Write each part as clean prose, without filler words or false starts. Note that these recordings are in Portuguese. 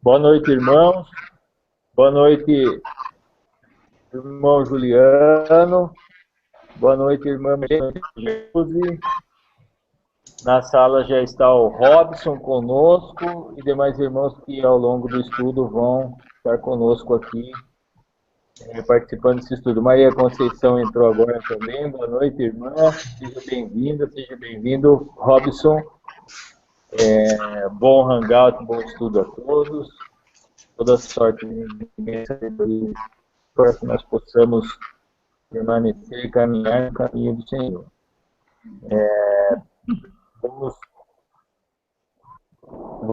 Boa noite, irmãos. Boa noite, irmão Juliano. Boa noite, irmã Josi. Na sala já está o Robson conosco e demais irmãos que ao longo do estudo vão estar conosco aqui, participando desse estudo. Maria Conceição entrou agora também. Boa noite, irmã. Seja bem-vinda, seja bem-vindo, Robson. Bom hangout, bom estudo a todos. Toda sorte para que nós possamos permanecer e caminhar no caminho do Senhor.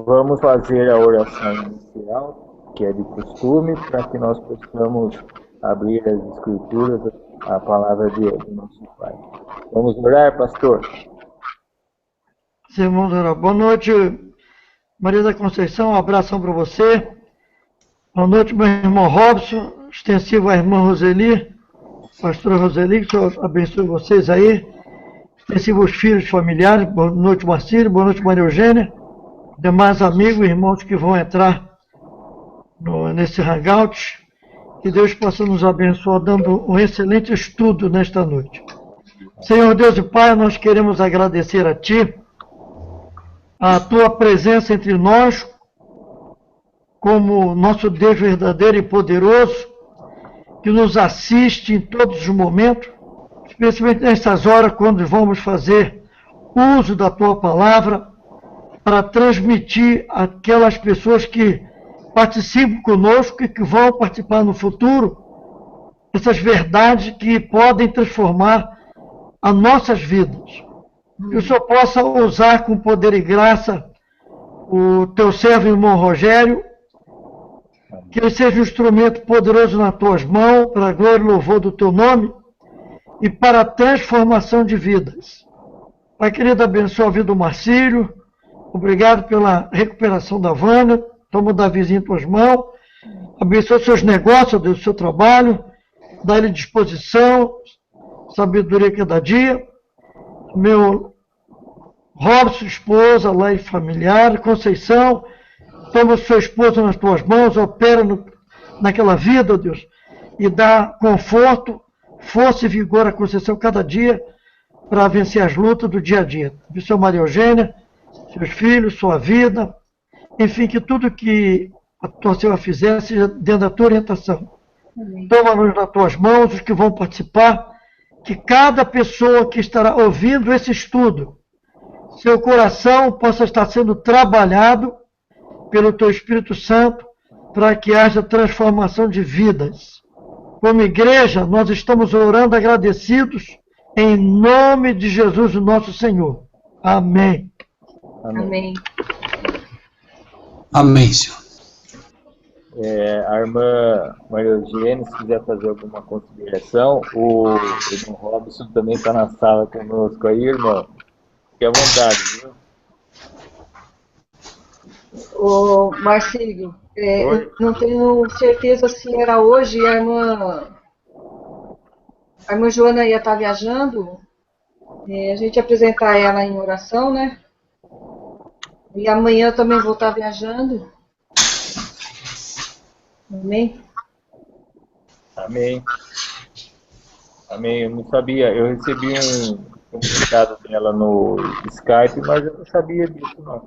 Vamos fazer a oração inicial, que é de costume, para que nós possamos abrir as Escrituras, a palavra de nosso Pai. Vamos orar, pastor? Sim, vamos orar. Boa noite, Maria da Conceição, um abração para você. Boa noite, meu irmão Robson, extensivo à irmã Roseli, pastora Roseli, que o Senhor abençoe vocês aí. Extensivo aos filhos familiares, boa noite, Marcílio, boa noite, Maria Eugênia. Demais amigos e irmãos que vão entrar nesse hangout. Que Deus possa nos abençoar, dando um excelente estudo nesta noite. Senhor Deus e Pai, nós queremos agradecer a Ti, a Tua presença entre nós, como nosso Deus verdadeiro e poderoso, que nos assiste em todos os momentos, especialmente nessas horas, quando vamos fazer uso da Tua palavra, para transmitir àquelas pessoas que participam conosco e que vão participar no futuro, essas verdades que podem transformar as nossas vidas. Que o Senhor possa usar com poder e graça o teu servo irmão Rogério, que ele seja um instrumento poderoso nas tuas mãos, para a glória e louvor do teu nome e para a transformação de vidas. Pai querido, abençoa a vida do Marcílio, obrigado pela recuperação da Vânia, toma o Davizinho em tuas mãos, abençoa os seus negócios, Deus, o seu trabalho, dá-lhe disposição, sabedoria cada dia. Meu Robson, esposa, lá e familiar, Conceição, toma sua esposa nas tuas mãos, opera naquela vida, Deus, e dá conforto, força e vigor à Conceição cada dia para vencer as lutas do dia a dia. Abençoa Maria Eugênia, seus filhos, sua vida, enfim, que tudo que a tua Senhora fizer seja dentro da tua orientação. Toma-nos nas tuas mãos, os que vão participar, que cada pessoa que estará ouvindo esse estudo, seu coração possa estar sendo trabalhado pelo teu Espírito Santo, para que haja transformação de vidas. Como igreja, nós estamos orando agradecidos, em nome de Jesus, o nosso Senhor. Amém. Amém. Amém, Senhor. A irmã Maria Eugênia, se quiser fazer alguma consideração, o irmão Robson também está na sala conosco aí, irmão. Fique à vontade, viu? Ô, Marcílio, não tenho certeza se era hoje, a irmã Joana ia estar viajando, a gente ia apresentar ela em oração, né? E amanhã eu também vou estar viajando. Amém? Amém. Amém. Eu não sabia, eu recebi um recado dela no Skype, mas eu não sabia disso, não.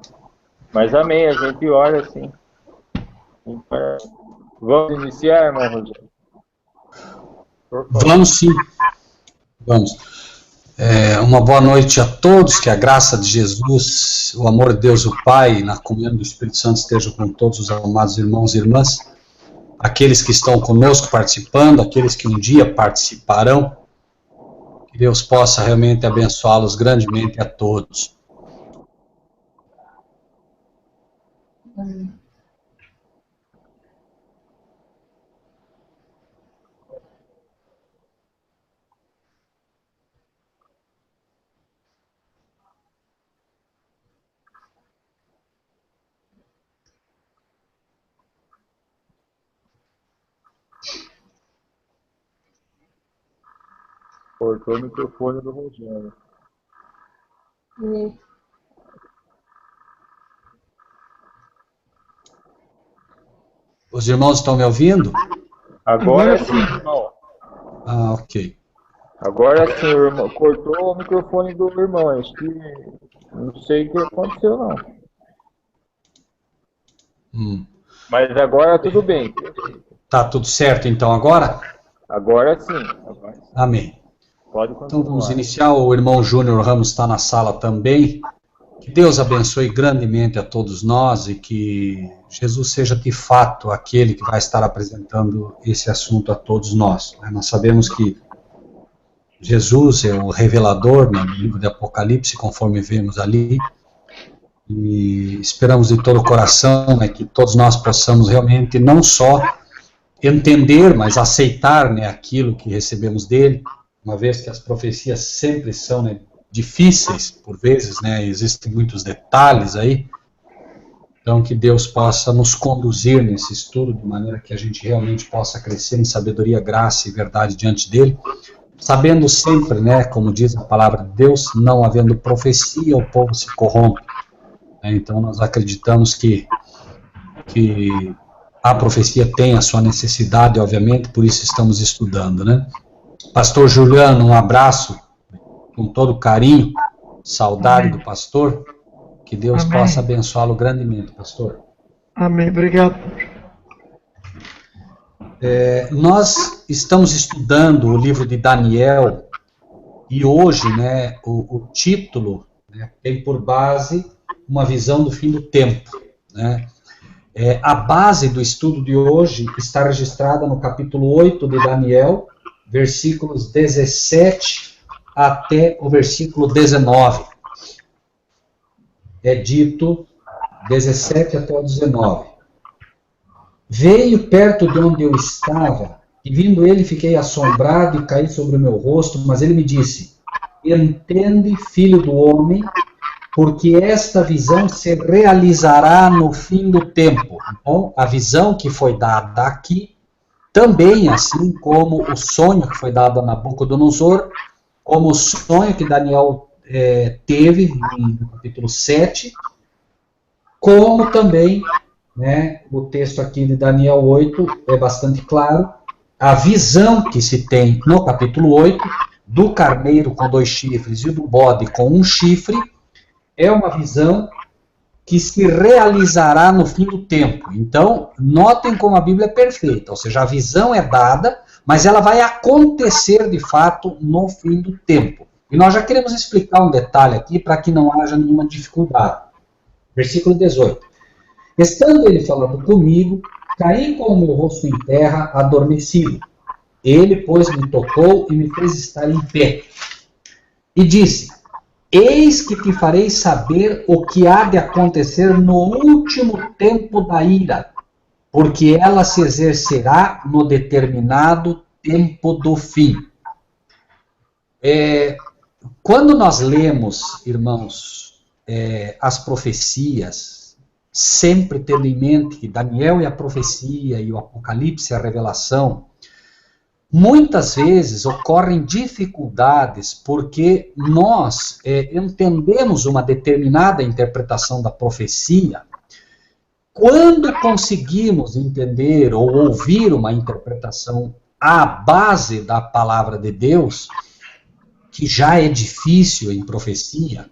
Mas amém, a gente ora sim. Vamos iniciar, irmão Rogério? Vamos sim. Vamos. Uma boa noite a todos, que a graça de Jesus, o amor de Deus, o Pai, na comunhão do Espírito Santo esteja com todos os amados irmãos e irmãs, aqueles que estão conosco participando, aqueles que um dia participarão, que Deus possa realmente abençoá-los grandemente a todos. Amém. Cortou o microfone do Rogério. Os irmãos estão me ouvindo? Agora sim, irmão. Ah, ok. Agora sim, o irmão. Cortou o microfone do irmão. Acho que não sei o que aconteceu, não. Mas agora tudo bem. Tá tudo certo então agora? Agora sim. Amém. Pode continuar. Então vamos iniciar. O irmão Júnior Ramos está na sala também. Que Deus abençoe grandemente a todos nós e que Jesus seja de fato aquele que vai estar apresentando esse assunto a todos nós. Nós sabemos que Jesus é o revelador, né, no livro de Apocalipse, conforme vemos ali, e esperamos de todo o coração, né, que todos nós possamos realmente não só entender, mas aceitar, né, aquilo que recebemos dele, uma vez que as profecias sempre são, né, difíceis, por vezes, né, existem muitos detalhes aí, então que Deus possa nos conduzir nesse estudo, de maneira que a gente realmente possa crescer em sabedoria, graça e verdade diante dele, sabendo sempre, né, como diz a palavra de Deus, não havendo profecia, o povo se corrompe. Então nós acreditamos que a profecia tem a sua necessidade, obviamente, por isso estamos estudando, né. Pastor Juliano, um abraço, com todo carinho, saudade do pastor, que Deus possa abençoá-lo grandemente, pastor. Amém, obrigado. Nós estamos estudando o livro de Daniel, e hoje, né, o título, né, tem por base uma visão do fim do tempo, né. A base do estudo de hoje está registrada no capítulo 8 de Daniel, versículos 17 até o versículo 19. É dito 17 até o 19. Veio perto de onde eu estava, e vindo ele fiquei assombrado e caí sobre o meu rosto, mas ele me disse: entende, filho do homem, porque esta visão se realizará no fim do tempo. Então, a visão que foi dada aqui, também assim como o sonho que foi dado a Nabucodonosor, como o sonho que Daniel teve no capítulo 7, como também, né, o texto aqui de Daniel 8 é bastante claro, a visão que se tem no capítulo 8, do carneiro com 2 chifres e do bode com 1 chifre, é uma visão que se realizará no fim do tempo. Então, notem como a Bíblia é perfeita, ou seja, a visão é dada, mas ela vai acontecer de fato no fim do tempo. E nós já queremos explicar um detalhe aqui para que não haja nenhuma dificuldade. Versículo 18. Estando ele falando comigo, caí com o meu rosto em terra, adormecido. Ele, pois, me tocou e me fez estar em pé. E disse: eis que te farei saber o que há de acontecer no último tempo da ira, porque ela se exercerá no determinado tempo do fim. Quando nós lemos, irmãos, as profecias, sempre tendo em mente que Daniel é a profecia e o Apocalipse é a revelação, muitas vezes ocorrem dificuldades porque nós entendemos uma determinada interpretação da profecia. Quando conseguimos entender ou ouvir uma interpretação à base da palavra de Deus, que já é difícil em profecia,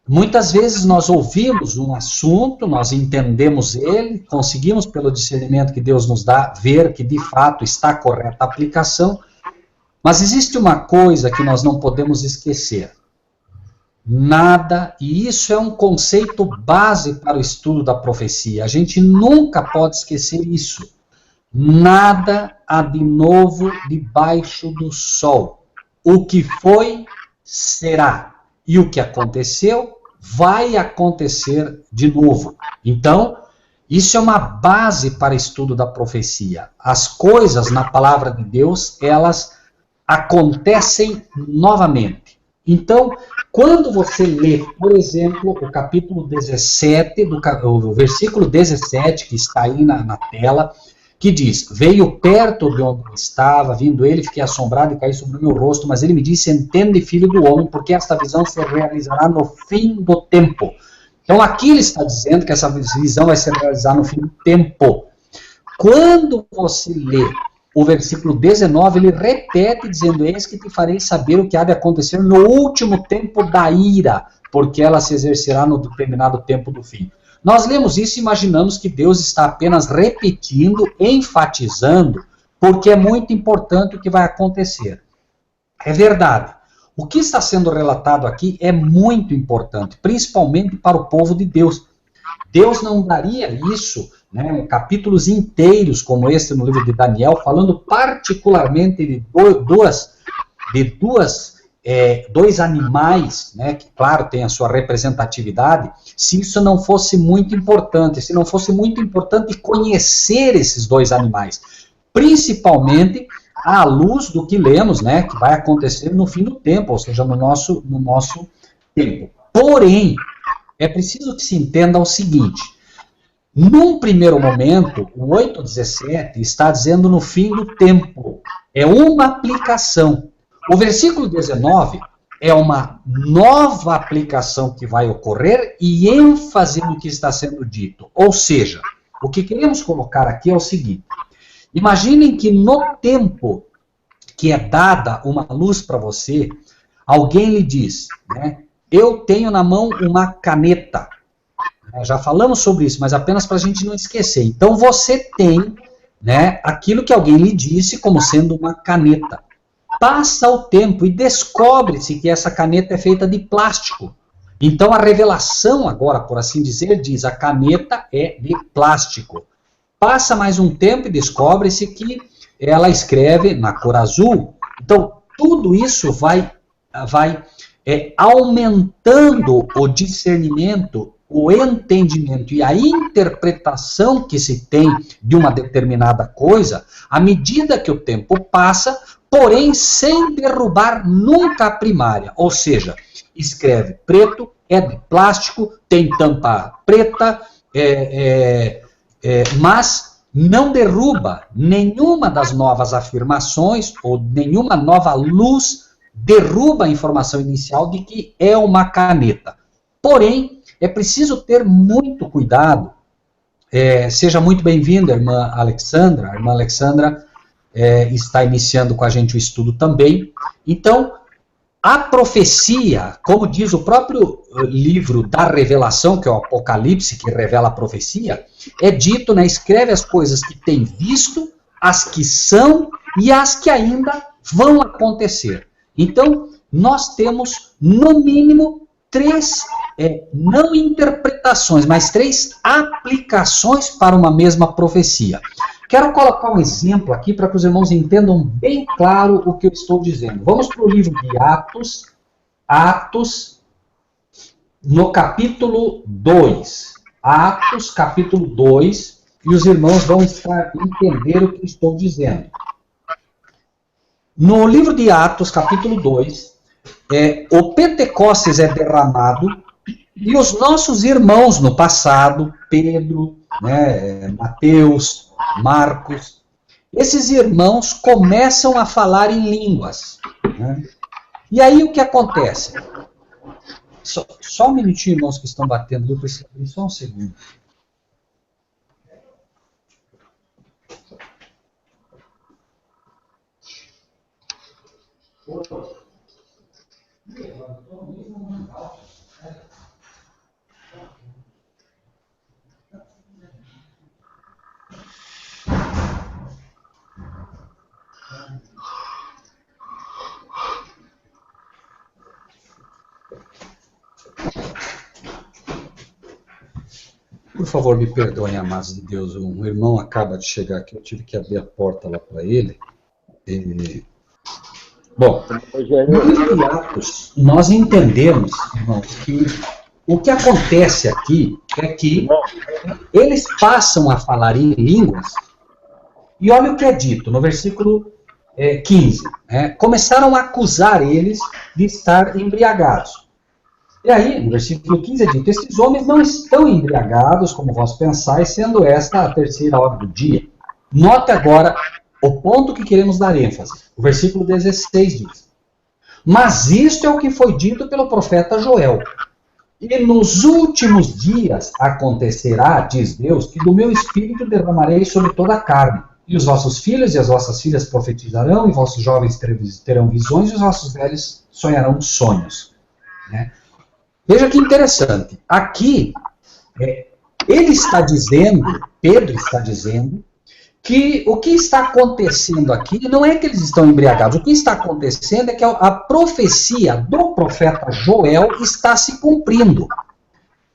muitas vezes nós ouvimos um assunto, nós entendemos ele, conseguimos pelo discernimento que Deus nos dá, ver que de fato está correta a aplicação, mas existe uma coisa que nós não podemos esquecer. Nada, e isso é um conceito base para o estudo da profecia, a gente nunca pode esquecer isso. Nada há de novo debaixo do sol. O que foi, será. E o que aconteceu, vai acontecer de novo. Então, isso é uma base para estudo da profecia. As coisas na palavra de Deus, elas acontecem novamente. Então, quando você lê, por exemplo, o capítulo 17, o versículo 17, que está aí na tela, que diz: veio perto de onde eu estava, vindo ele, fiquei assombrado e caí sobre o meu rosto, mas ele me disse: entende, filho do homem, porque esta visão se realizará no fim do tempo. Então aqui ele está dizendo que essa visão vai se realizar no fim do tempo. quando você lê o versículo 19, ele repete dizendo: eis que te farei saber o que há de acontecer no último tempo da ira, porque ela se exercerá no determinado tempo do fim. Nós lemos isso e imaginamos que Deus está apenas repetindo, enfatizando, porque é muito importante o que vai acontecer. É verdade. O que está sendo relatado aqui é muito importante, principalmente para o povo de Deus. Deus não daria isso, né, capítulos inteiros como esse no livro de Daniel, falando particularmente de dois animais, né, que claro tem a sua representatividade, se isso não fosse muito importante, se não fosse muito importante conhecer esses dois animais, principalmente à luz do que lemos, né, que vai acontecer no fim do tempo, ou seja, no nosso tempo. Porém, é preciso que se entenda o seguinte: num primeiro momento, o 8:17 está dizendo no fim do tempo, é uma aplicação. O versículo 19 é uma nova aplicação que vai ocorrer e ênfase no que está sendo dito. Ou seja, o que queremos colocar aqui é o seguinte: imaginem que no tempo que é dada uma luz para você, alguém lhe diz, né, eu tenho na mão uma caneta. Já falamos sobre isso, mas apenas para a gente não esquecer. Então você tem, né, aquilo que alguém lhe disse como sendo uma caneta. Passa o tempo e descobre-se que essa caneta é feita de plástico. Então a revelação agora, por assim dizer, diz: a caneta é de plástico. Passa mais um tempo e descobre-se que ela escreve na cor azul. Então tudo isso vai aumentando o discernimento, o entendimento e a interpretação que se tem de uma determinada coisa, à medida que o tempo passa, porém sem derrubar nunca a primária. Ou seja, escreve preto, é de plástico, tem tampa preta, mas não derruba nenhuma das novas afirmações ou nenhuma nova luz derruba a informação inicial de que é uma caneta. Porém, é preciso ter muito cuidado. Seja muito bem-vinda, irmã Alexandra. A irmã Alexandra está iniciando com a gente o estudo também. Então, a profecia, como diz o próprio livro da Revelação, que é o Apocalipse, que revela a profecia, é dito, né, escreve as coisas que tem visto, as que são e as que ainda vão acontecer. Então, nós temos, no mínimo, 3, não interpretações, mas 3 aplicações para uma mesma profecia. Quero colocar um exemplo aqui para que os irmãos entendam bem claro o que eu estou dizendo. Vamos para o livro de Atos, no capítulo 2. Atos, capítulo 2, e os irmãos vão entender o que eu estou dizendo. No livro de Atos, capítulo 2, o Pentecostes é derramado e os nossos irmãos no passado, Pedro, né, Mateus, Marcos, esses irmãos começam a falar em línguas. Né? E aí o que acontece? Só um minutinho, irmãos que estão batendo, eu preciso abrir só um segundo. Por favor, me perdoem, amados de Deus, um irmão acaba de chegar aqui, eu tive que abrir a porta lá para ele. Bom, no livro de Atos, nós entendemos, irmãos, que o que acontece aqui é que eles passam a falar em línguas, e olha o que é dito no versículo 15. Começaram a acusar eles de estar embriagados. E aí, no versículo 15 é dito: esses homens não estão embriagados, como vós pensais, sendo esta a 3ª hora do dia. Note agora o ponto que queremos dar ênfase. O versículo 16 diz: mas isto é o que foi dito pelo profeta Joel. E nos últimos dias acontecerá, diz Deus, que do meu espírito derramarei sobre toda a carne. E os vossos filhos e as vossas filhas profetizarão, e vossos jovens terão visões, e os vossos velhos sonharão sonhos. Né? Veja que interessante. Aqui, ele está dizendo, Pedro está dizendo, que o que está acontecendo aqui não é que eles estão embriagados. O que está acontecendo é que a profecia do profeta Joel está se cumprindo.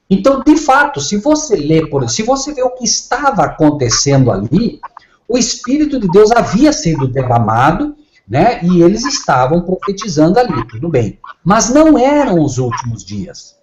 Então, de fato, se você lê, se você vê o que estava acontecendo ali, o Espírito de Deus havia sido derramado, né, e eles estavam profetizando ali, tudo bem. Mas não eram os últimos dias.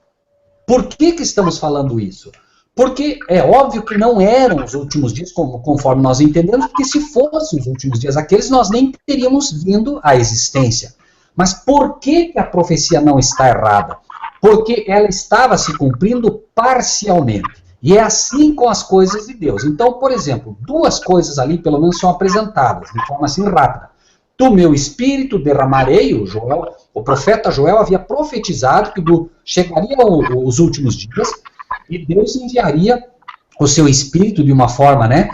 Por que estamos falando isso? Porque é óbvio que não eram os últimos dias, conforme nós entendemos, porque se fossem os últimos dias aqueles, nós nem teríamos vindo à existência. Mas por que a profecia não está errada? Porque ela estava se cumprindo parcialmente. E é assim com as coisas de Deus. Então, por exemplo, duas coisas ali, pelo menos, são apresentadas de forma assim rápida. Do meu espírito derramarei, o profeta Joel havia profetizado que chegaria os últimos dias e Deus enviaria o seu espírito de uma forma, né,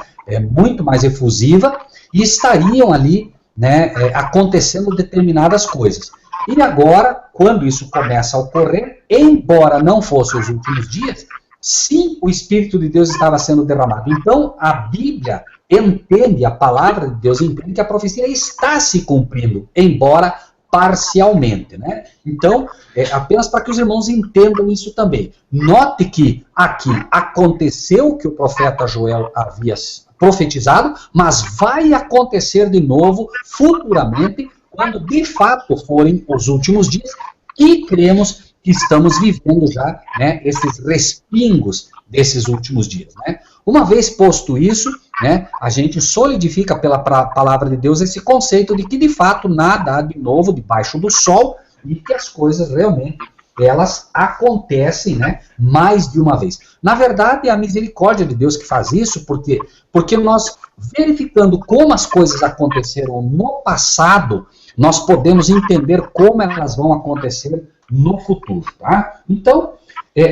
muito mais efusiva e estariam ali, né, acontecendo determinadas coisas. E agora, quando isso começa a ocorrer, embora não fossem os últimos dias, sim, o Espírito de Deus estava sendo derramado. Então, a Bíblia entende, a palavra de Deus entende que a profecia está se cumprindo, embora parcialmente, né? Então, apenas para que os irmãos entendam isso também. Note que aqui aconteceu o que o profeta Joel havia profetizado, mas vai acontecer de novo futuramente, quando de fato forem os últimos dias, e cremos que estamos vivendo já, né, esses respingos desses últimos dias. Né? Uma vez posto isso, né, a gente solidifica pela palavra de Deus esse conceito de que de fato nada há de novo debaixo do sol e que as coisas realmente elas acontecem, né, mais de uma vez. Na verdade, é a misericórdia de Deus que faz isso, porque nós, verificando como as coisas aconteceram no passado, nós podemos entender como elas vão acontecer no futuro. Tá? Então,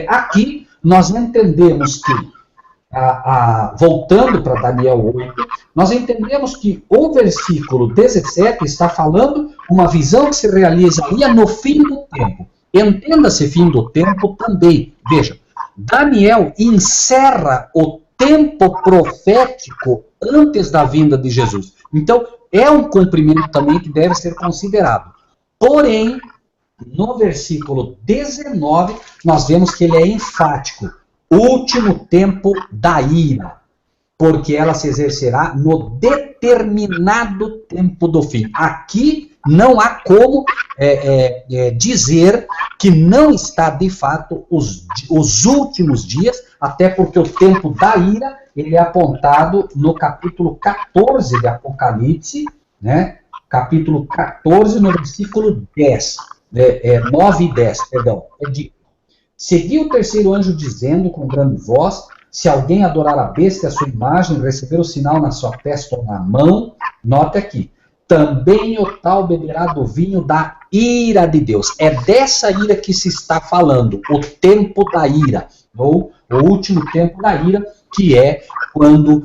aqui nós entendemos que, voltando para Daniel 8, nós entendemos que o versículo 17 está falando uma visão que se realizaria no fim do tempo. Entenda-se fim do tempo também. Veja, Daniel encerra o tempo profético antes da vinda de Jesus. Então, é um cumprimento também que deve ser considerado. Porém, no versículo 19, nós vemos que ele é enfático. Último tempo da ira, porque ela se exercerá no determinado tempo do fim. Aqui não há como dizer que não está de fato os últimos dias, até porque o tempo da ira ele é apontado no capítulo 14 de Apocalipse, né? Capítulo 14, no versículo 10, 9 e 10, perdão, seguiu o terceiro anjo dizendo com grande voz, se alguém adorar a besta e a sua imagem, receber o sinal na sua testa ou na mão, note aqui, também o tal beberá do vinho da ira de Deus. É dessa ira que se está falando, o tempo da ira, ou o último tempo da ira, que é quando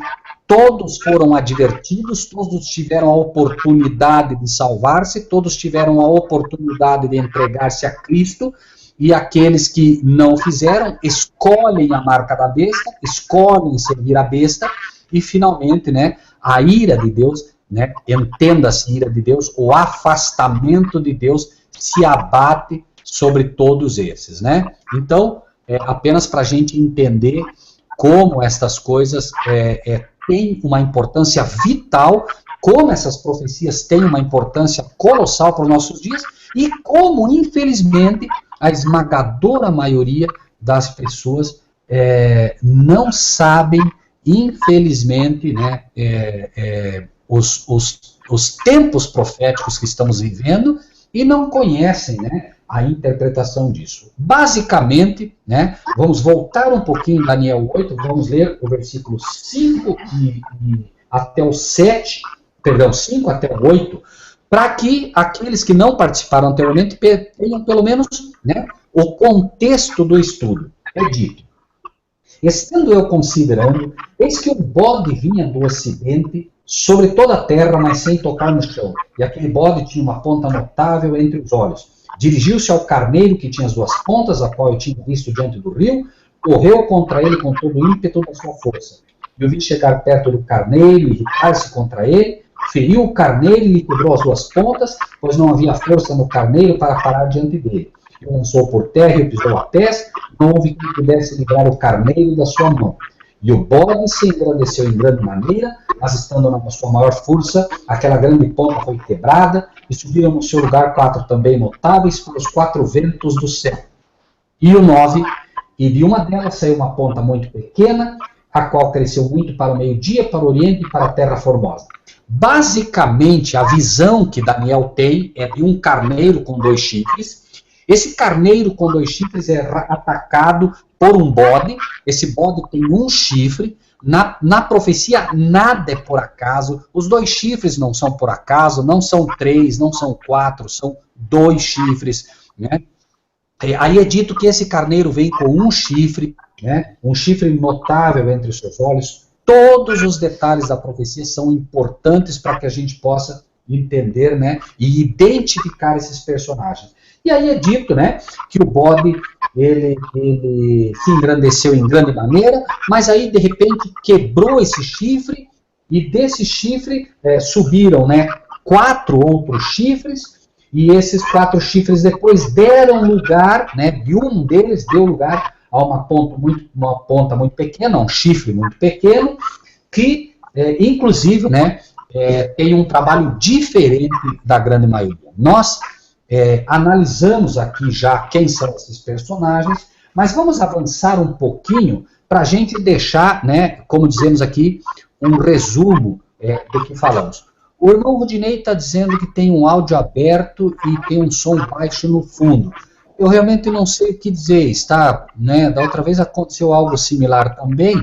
todos foram advertidos, todos tiveram a oportunidade de salvar-se, todos tiveram a oportunidade de entregar-se a Cristo, e aqueles que não fizeram, escolhem a marca da besta, escolhem servir a besta, e finalmente, né, a ira de Deus, né, entenda-se ira de Deus, o afastamento de Deus se abate sobre todos esses. Né? Então, apenas para a gente entender como estas coisas têm uma importância vital, como essas profecias têm uma importância colossal para os nossos dias, e como, infelizmente, a esmagadora maioria das pessoas não sabem, infelizmente, né, os tempos proféticos que estamos vivendo e não conhecem, né, a interpretação disso. Basicamente, né, vamos voltar um pouquinho em Daniel 8, vamos ler o versículo 5 até o 7, perdão, 5 até o 8, para que aqueles que não participaram anteriormente tenham pelo menos, né, o contexto do estudo. É dito: estando eu considerando, eis que um bode vinha do ocidente sobre toda a terra, mas sem tocar no chão. E aquele bode tinha uma ponta notável entre os olhos. Dirigiu-se ao carneiro que tinha as duas pontas, a qual eu tinha visto diante do rio, correu contra ele com todo o ímpeto da sua força. Eu vi chegar perto do carneiro e irritar-se contra ele, feriu o carneiro e lhe quebrou as duas pontas, pois não havia força no carneiro para parar diante dele. E o lançou por terra e o pisou a pés, não houve quem pudesse livrar o carneiro da sua mão. E o bode se engrandeceu em grande maneira, mas estando na sua maior força, aquela grande ponta foi quebrada, e subiram no seu lugar 4 também notáveis pelos 4 ventos do céu. E o 9, e de uma delas saiu uma ponta muito pequena, a qual cresceu muito para o meio-dia, para o oriente e para a terra formosa. Basicamente, a visão que Daniel tem é de um carneiro com 2 chifres. Esse carneiro com 2 chifres é atacado por um bode. Esse bode tem 1 chifre. Na profecia, nada é por acaso. Os 2 chifres não são por acaso, não são 3, não são 4, são 2 chifres. Né? Aí é dito que esse carneiro vem com 1 chifre, né? Um chifre notável entre os seus olhos. Todos os detalhes da profecia são importantes para que a gente possa entender, né, e identificar esses personagens. E aí é dito, né, que o bode ele se engrandeceu em grande maneira, mas aí de repente quebrou esse chifre, e desse chifre subiram, né, 4 outros chifres, e esses 4 chifres depois deram lugar, né, de um deles deu lugar a uma ponta muito pequena, um chifre muito pequeno, que inclusive, né, tem um trabalho diferente da grande maioria. Nós analisamos aqui já quem são esses personagens, mas vamos avançar um pouquinho para a gente deixar, né, como dizemos aqui, um resumo do que falamos. O irmão Rudinei está dizendo que tem um áudio aberto e tem um som baixo no fundo. Eu realmente não sei o que dizer, está, né, da outra vez aconteceu algo similar também,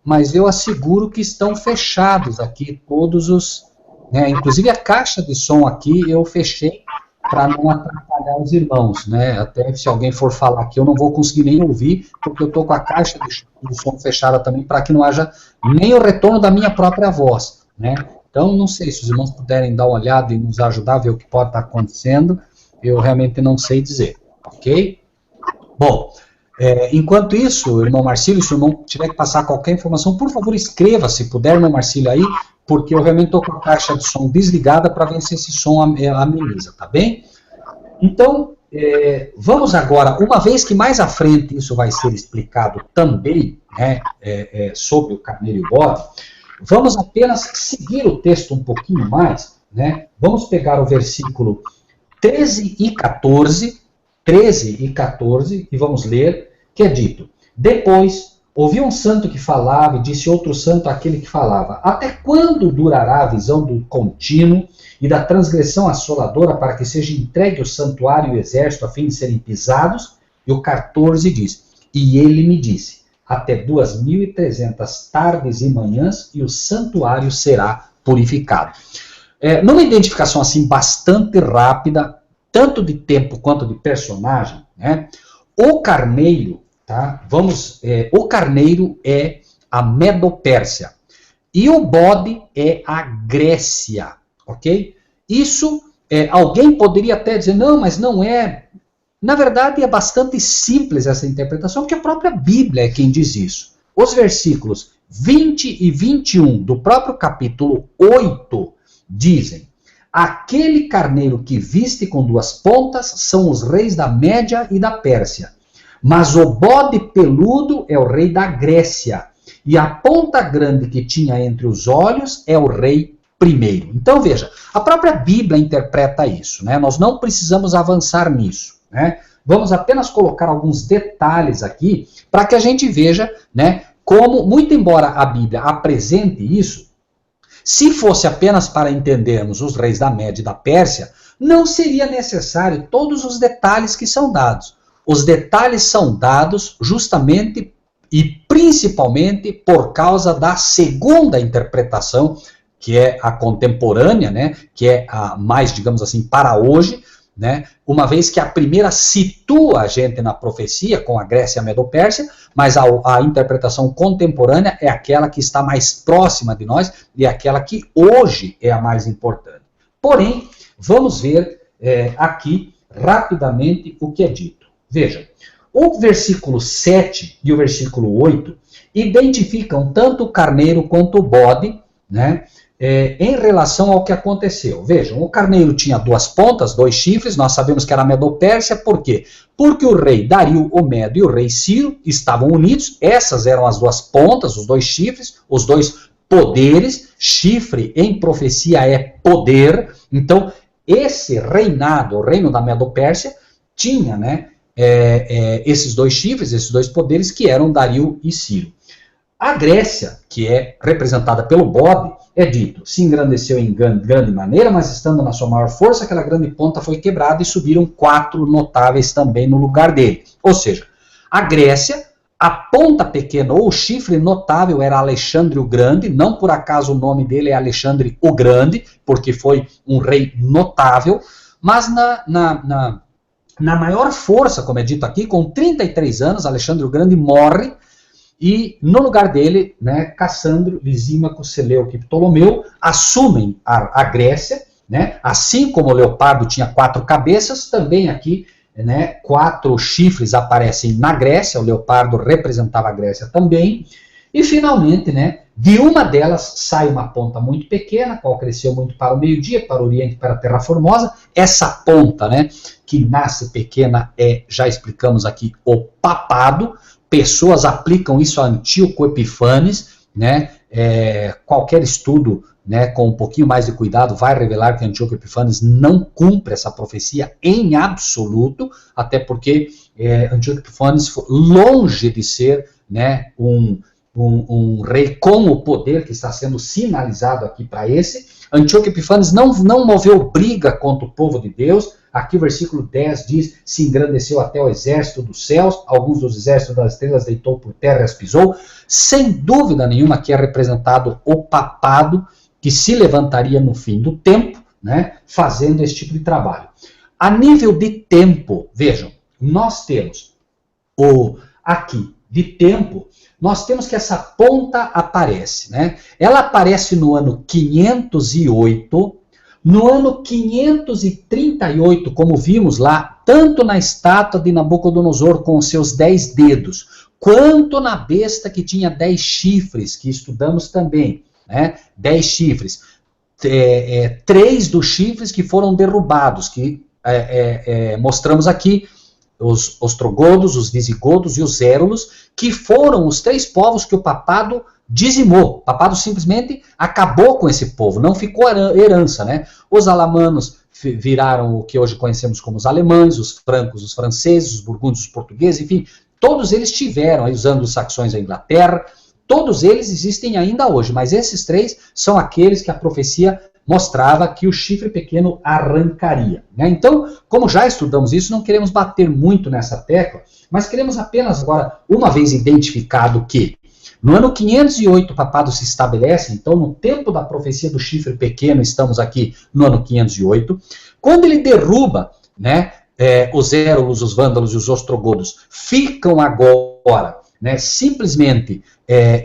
mas eu asseguro que estão fechados aqui todos os, né, inclusive a caixa de som aqui eu fechei para não atrapalhar os irmãos, né, até se alguém for falar aqui eu não vou conseguir nem ouvir, porque eu estou com a caixa de som fechada também, para que não haja nem o retorno da minha própria voz, né. Então não sei, se os irmãos puderem dar uma olhada e nos ajudar a ver o que pode estar acontecendo, eu realmente não sei dizer. Ok? Bom, enquanto isso, irmão Marcílio, se o irmão tiver que passar qualquer informação, por favor, escreva, se puder, irmão Marcílio, aí, porque eu realmente estou com a caixa de som desligada para ver se esse som ameniza, tá bem? Então, vamos agora, uma vez que mais à frente isso vai ser explicado também, né, sobre o carneiro e o bode, vamos apenas seguir o texto um pouquinho mais, né? Vamos pegar o versículo 13 e 14, e vamos ler, que é dito: depois, ouvi um santo que falava, e disse outro santo àquele que falava: até quando durará a visão do contínuo e da transgressão assoladora, para que seja entregue o santuário e o exército a fim de serem pisados? E o 14 diz: e ele me disse: até 2.300 tardes e manhãs, e o santuário será purificado. Numa identificação assim bastante rápida, tanto de tempo quanto de personagem, né? O carneiro, tá? O carneiro é a Medo-Pérsia e o bode é a Grécia, ok? Isso, alguém poderia até dizer, não, mas não é. Na verdade, é bastante simples essa interpretação, porque a própria Bíblia é quem diz isso. Os versículos 20 e 21 do próprio capítulo 8 dizem: aquele carneiro que viste com 2 pontas são os reis da Média e da Pérsia, mas o bode peludo é o rei da Grécia, e a ponta grande que tinha entre os olhos é o rei primeiro. Então veja, a própria Bíblia interpreta isso, né? Nós não precisamos avançar nisso, né? Vamos apenas colocar alguns detalhes aqui para que a gente veja, né, como, muito embora a Bíblia apresente isso, se fosse apenas para entendermos os reis da Média e da Pérsia, não seria necessário todos os detalhes que são dados. Os detalhes são dados justamente e principalmente por causa da segunda interpretação, que é a contemporânea, né, que é a mais, digamos assim, para hoje, né, uma vez que a primeira situa a gente na profecia, com a Grécia e a Medopérsia, mas a interpretação contemporânea é aquela que está mais próxima de nós e é aquela que hoje é a mais importante. Porém, vamos ver aqui rapidamente o que é dito. Vejam, o versículo 7 e o versículo 8 identificam tanto o carneiro quanto o bode, né, em relação ao que aconteceu. Vejam, o carneiro tinha 2 pontas, 2 chifres, nós sabemos que era a Medopérsia, por quê? Porque o rei Dario o Medo e o rei Ciro estavam unidos, essas eram as 2 pontas, os 2 chifres, os 2 poderes, chifre em profecia é poder, então esse reinado, o reino da Medopérsia, tinha, né, esses 2 chifres, esses 2 poderes que eram Dario e Ciro. A Grécia, que é representada pelo bode, é dito, se engrandeceu em grande maneira, mas estando na sua maior força, aquela grande ponta foi quebrada e subiram 4 notáveis também no lugar dele. Ou seja, a Grécia, a ponta pequena ou o chifre notável era Alexandre o Grande, não por acaso o nome dele é Alexandre o Grande, porque foi um rei notável, mas na maior força, como é dito aqui, com 33 anos, Alexandre o Grande morre, e no lugar dele, né, Cassandro, Lisímaco, Seleuco e Ptolomeu assumem a Grécia, né, assim como o leopardo tinha 4 cabeças, também aqui, né, 4 chifres aparecem na Grécia, o leopardo representava a Grécia também, e finalmente, né, de uma delas sai uma ponta muito pequena, qual cresceu muito para o meio-dia, para o oriente, para a Terra Formosa. Essa ponta, né, que nasce pequena já explicamos aqui, o papado. Pessoas aplicam isso a Antíoco Epifanes, né? Qualquer estudo, né, com um pouquinho mais de cuidado vai revelar que Antíoco Epifanes não cumpre essa profecia em absoluto, até porque Antíoco Epifanes foi longe de ser, né, um rei com o poder que está sendo sinalizado aqui para esse. Antíoco Epifanes não moveu briga contra o povo de Deus. Aqui o versículo 10 diz, se engrandeceu até o exército dos céus, alguns dos exércitos das estrelas deitou por terra e as pisou. Sem dúvida nenhuma que é representado o papado, que se levantaria no fim do tempo, né, fazendo esse tipo de trabalho. A nível de tempo, vejam, nós temos aqui, de tempo, nós temos que essa ponta aparece, né? Ela aparece no ano 508, no ano 538, como vimos lá, tanto na estátua de Nabucodonosor com os seus 10 dedos, quanto na besta que tinha 10 chifres, que estudamos também, né? 10 chifres. 3 dos chifres que foram derrubados, que mostramos aqui, os ostrogodos, os visigodos e os érulos, que foram os 3 povos que o papado dizimou. O papado simplesmente acabou com esse povo, não ficou herança, né? Os alamanos viraram o que hoje conhecemos como os alemães, os francos, os franceses, os burgúndios, os portugueses, enfim, todos eles tiveram, aí, os anglo-saxões da Inglaterra, todos eles existem ainda hoje, mas esses 3 são aqueles que a profecia mostrava que o chifre pequeno arrancaria, né? Então, como já estudamos isso, não queremos bater muito nessa tecla, mas queremos apenas agora, uma vez identificado que no ano 508 o papado se estabelece, então no tempo da profecia do chifre pequeno, estamos aqui no ano 508, quando ele derruba, né, os érulos, os vândalos e os ostrogodos, ficam agora, né, simplesmente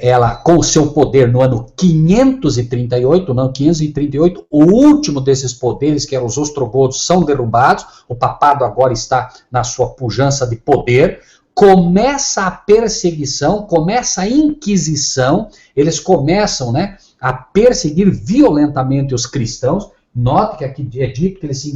ela com o seu poder no ano 538, no ano 538, o último desses poderes, que eram os ostrogodos, são derrubados, o papado agora está na sua pujança de poder, começa a perseguição, começa a inquisição, eles começam, né, a perseguir violentamente os cristãos. Note que aqui é dito que ele se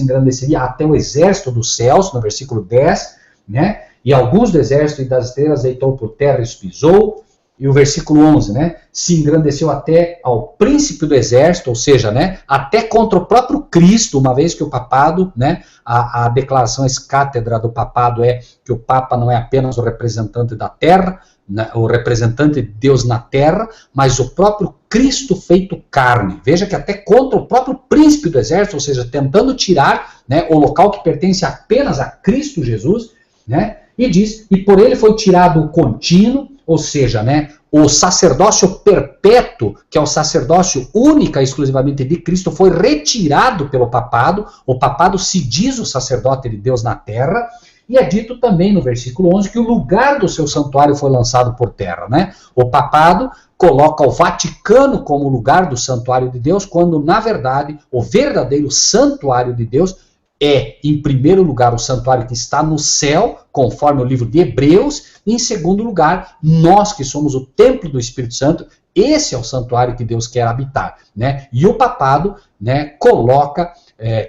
engrandeceria até o exército dos céus, no versículo 10, né, e alguns do exército e das estrelas deitou por terra e os pisou, e o versículo 11, né, se engrandeceu até ao príncipe do exército, ou seja, né, até contra o próprio Cristo, uma vez que o papado, né, a declaração ex-cátedra do papado é que o papa não é apenas o representante da terra, né, o representante de Deus na terra, mas o próprio Cristo feito carne. Veja que até contra o próprio príncipe do exército, ou seja, tentando tirar, né, o local que pertence apenas a Cristo Jesus, né, e diz, e por ele foi tirado o contínuo, ou seja, né, o sacerdócio perpétuo, que é o sacerdócio única e exclusivamente de Cristo, foi retirado pelo papado. O papado se diz o sacerdote de Deus na terra, e é dito também no versículo 11 que o lugar do seu santuário foi lançado por terra, né? O papado coloca o Vaticano como lugar do santuário de Deus, quando, na verdade, o verdadeiro santuário de Deus é, em primeiro lugar, o santuário que está no céu, conforme o livro de Hebreus, e em segundo lugar, nós que somos o templo do Espírito Santo, esse é o santuário que Deus quer habitar, né? E o papado, né, coloca,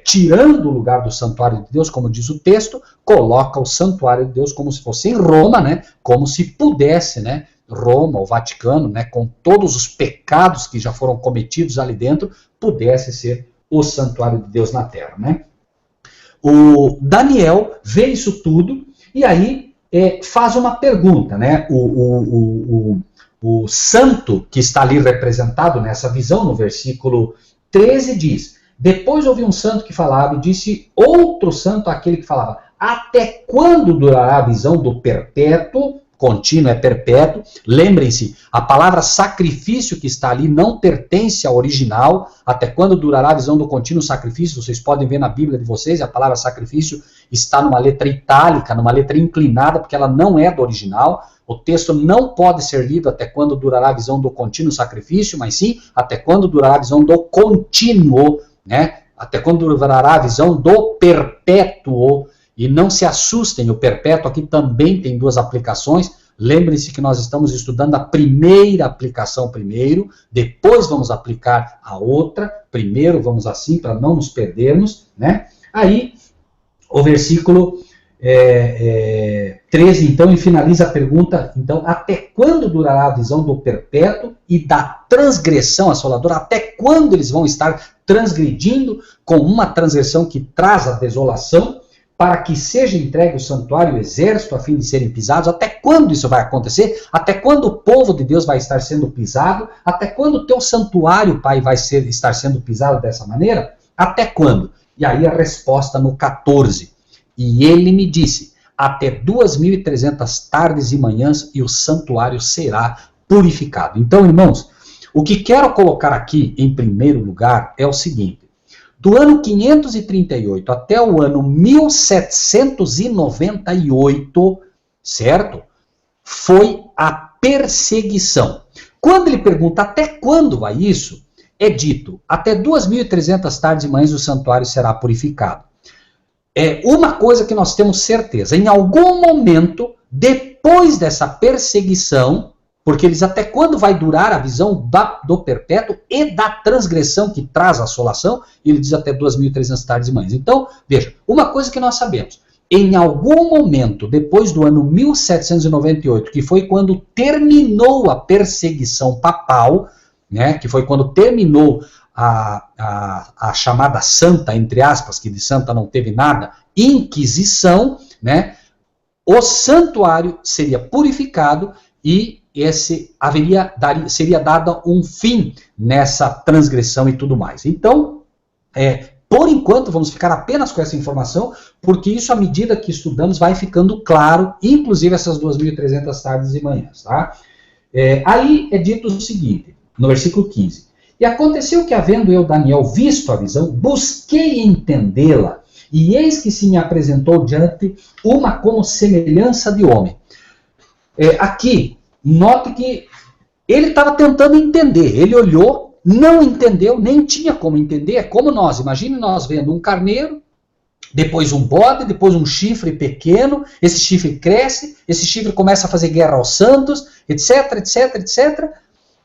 tirando o lugar do santuário de Deus, como diz o texto, coloca o santuário de Deus como se fosse em Roma, né? Como se pudesse, né? Roma, o Vaticano, né, com todos os pecados que já foram cometidos ali dentro, pudesse ser o santuário de Deus na terra, né? O Daniel vê isso tudo e aí faz uma pergunta, né? O santo que está ali representado nessa visão, no versículo 13, diz: depois ouvi um santo que falava e disse outro santo àquele que falava: até quando durará a visão do perpétuo? Contínuo é perpétuo. Lembrem-se, a palavra sacrifício que está ali não pertence ao original. Até quando durará a visão do contínuo sacrifício? Vocês podem ver na Bíblia de vocês, a palavra sacrifício está numa letra itálica, numa letra inclinada, porque ela não é do original. O texto não pode ser lido até quando durará a visão do contínuo sacrifício, mas sim até quando durará a visão do contínuo, né? Até quando durará a visão do perpétuo. E não se assustem, o perpétuo aqui também tem duas aplicações. Lembrem-se que nós estamos estudando a primeira aplicação primeiro, depois vamos aplicar a outra. Primeiro vamos assim, para não nos perdermos, né? Aí, o versículo 13, então, e finaliza a pergunta, então, até quando durará a visão do perpétuo e da transgressão assoladora? Até quando eles vão estar transgredindo com uma transgressão que traz a desolação, para que seja entregue o santuário e o exército a fim de serem pisados? Até quando isso vai acontecer? Até quando o povo de Deus vai estar sendo pisado? Até quando o teu santuário, Pai, vai estar sendo pisado dessa maneira? Até quando? E aí a resposta no 14. E ele me disse: até 2.300 tardes e manhãs e o santuário será purificado. Então, irmãos, o que quero colocar aqui em primeiro lugar é o seguinte: do ano 538 até o ano 1798, certo? Foi a perseguição. Quando ele pergunta até quando vai isso, é dito: até 2.300 tardes e manhãs o santuário será purificado. É uma coisa que nós temos certeza: em algum momento, depois dessa perseguição, porque eles até quando vai durar a visão do perpétuo e da transgressão que traz a assolação, ele diz até 2.300 tardes e manhãs. Então, veja, uma coisa que nós sabemos: em algum momento, depois do ano 1798, que foi quando terminou a perseguição papal, né, que foi quando terminou a chamada santa, entre aspas, que de santa não teve nada, Inquisição, né, o santuário seria purificado e seria dado um fim nessa transgressão e tudo mais. Então, por enquanto, vamos ficar apenas com essa informação, porque isso, à medida que estudamos, vai ficando claro, inclusive essas 2.300 tardes e manhãs. Tá? Aí é dito o seguinte, no versículo 15: e aconteceu que, havendo eu, Daniel, visto a visão, busquei entendê-la, e eis que se me apresentou diante uma como semelhança de homem. Aqui, note que ele estava tentando entender. Ele olhou, não entendeu, nem tinha como entender. É como nós, imagine nós vendo um carneiro, depois um bode, depois um chifre pequeno, esse chifre cresce, esse chifre começa a fazer guerra aos santos, etc, etc, etc.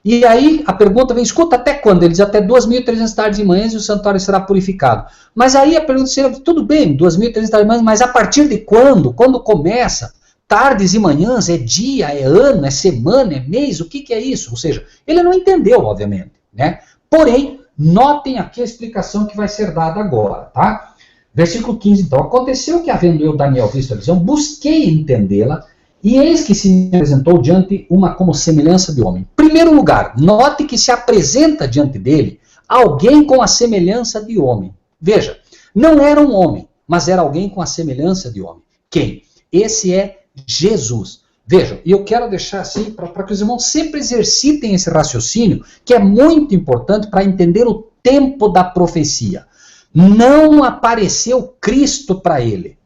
E aí a pergunta vem: escuta, até quando? Ele diz: até 2.300 tardes e manhãs e o santuário será purificado. Mas aí a pergunta seria: tudo bem, 2.300 tardes e manhãs, mas a partir de quando? Quando começa? Tardes e manhãs, é dia, é ano, é semana, é mês, o que é isso? Ou seja, ele não entendeu, obviamente, né? Porém, notem aqui a explicação que vai ser dada agora, tá? Versículo 15, então: aconteceu que, havendo eu, Daniel, visto a visão, busquei entendê-la, e eis que se me apresentou diante uma como semelhança de homem. Em primeiro lugar, note que se apresenta diante dele alguém com a semelhança de homem. Veja, não era um homem, mas era alguém com a semelhança de homem. Quem? Esse é Jesus. Vejam, e eu quero deixar assim, para que os irmãos sempre exercitem esse raciocínio, que é muito importante para entender o tempo da profecia. Não apareceu Cristo para ele,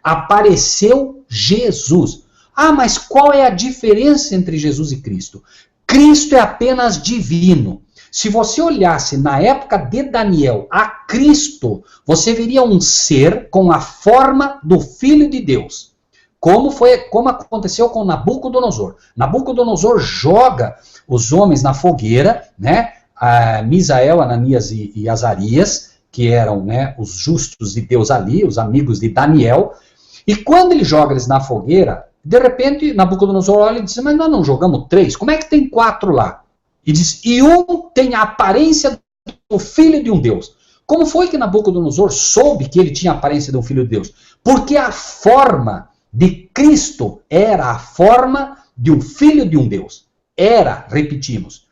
apareceu Jesus. Ah, mas qual é a diferença entre Jesus e Cristo? Cristo é apenas divino. Se você olhasse na época de Daniel a Cristo, você veria um ser com a forma do Filho de Deus. Como aconteceu com Nabucodonosor. Nabucodonosor joga os homens na fogueira, né? Misael, Ananias e Azarias, que eram, né, os justos de Deus ali, os amigos de Daniel. E quando ele joga eles na fogueira, de repente Nabucodonosor olha e diz: mas nós não jogamos 3, como é que tem 4 lá? E diz: e um tem a aparência do filho de um Deus. Como foi que Nabucodonosor soube que ele tinha a aparência de um filho de Deus? Porque a forma de Cristo era a forma de um filho de um Deus. Era, repetimos.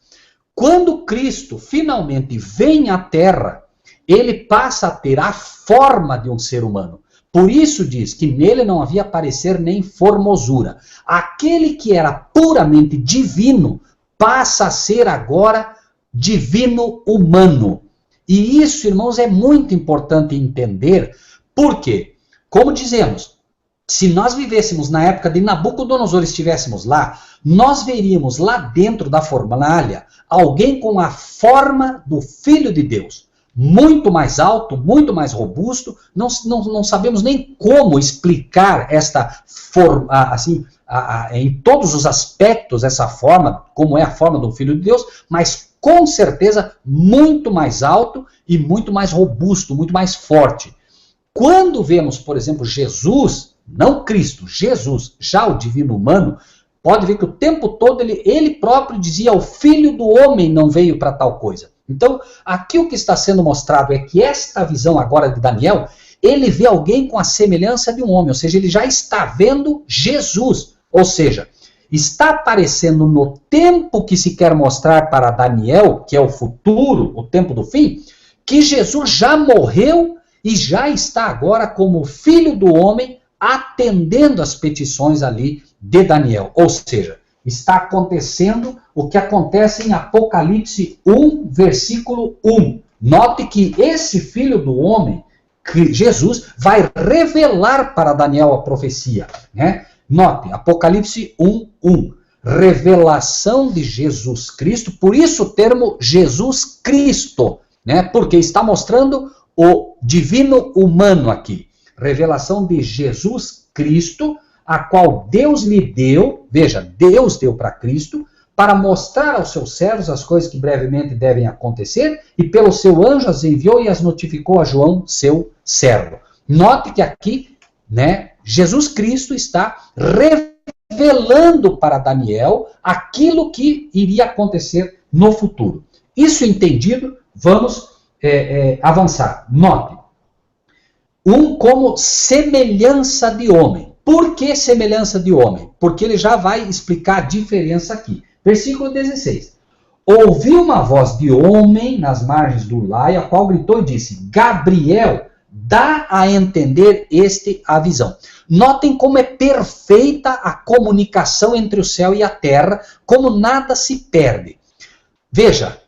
Quando Cristo finalmente vem à Terra, ele passa a ter a forma de um ser humano. Por isso diz que nele não havia parecer nem formosura. Aquele que era puramente divino passa a ser agora divino humano. E isso, irmãos, é muito importante entender. Por quê? Como dizemos, se nós vivêssemos na época de Nabucodonosor e estivéssemos lá, nós veríamos lá dentro da fornalha alguém com a forma do Filho de Deus. Muito mais alto, muito mais robusto. Não sabemos nem como explicar esta forma, assim, em todos os aspectos, essa forma, como é a forma do Filho de Deus, mas com certeza muito mais alto e muito mais robusto, muito mais forte. Quando vemos, por exemplo, Jesus, não Cristo, Jesus, já o divino humano, pode ver que o tempo todo ele próprio dizia: o Filho do Homem não veio para tal coisa. Então, aqui o que está sendo mostrado é que esta visão agora de Daniel, ele vê alguém com a semelhança de um homem, ou seja, ele já está vendo Jesus. Ou seja, está aparecendo no tempo que se quer mostrar para Daniel, que é o futuro, o tempo do fim, que Jesus já morreu e já está agora como Filho do Homem, atendendo às petições ali de Daniel. Ou seja, está acontecendo o que acontece em Apocalipse 1, versículo 1. Note que esse Filho do Homem, que Jesus, vai revelar para Daniel a profecia, né? Note, Apocalipse 1, 1. Revelação de Jesus Cristo, por isso o termo Jesus Cristo, né? Porque está mostrando o divino humano aqui. Revelação de Jesus Cristo, a qual Deus lhe deu, veja, Deus deu para Cristo, para mostrar aos seus servos as coisas que brevemente devem acontecer, e pelo seu anjo as enviou e as notificou a João, seu servo. Note que aqui, né, Jesus Cristo está revelando para Daniel aquilo que iria acontecer no futuro. Isso entendido, vamos avançar. Note, como semelhança de homem. Por que semelhança de homem? Porque ele já vai explicar a diferença aqui. Versículo 16. Ouvi uma voz de homem nas margens do lago, a qual gritou e disse: Gabriel, dá a entender a visão. Notem como é perfeita a comunicação entre o céu e a terra, como nada se perde. Veja,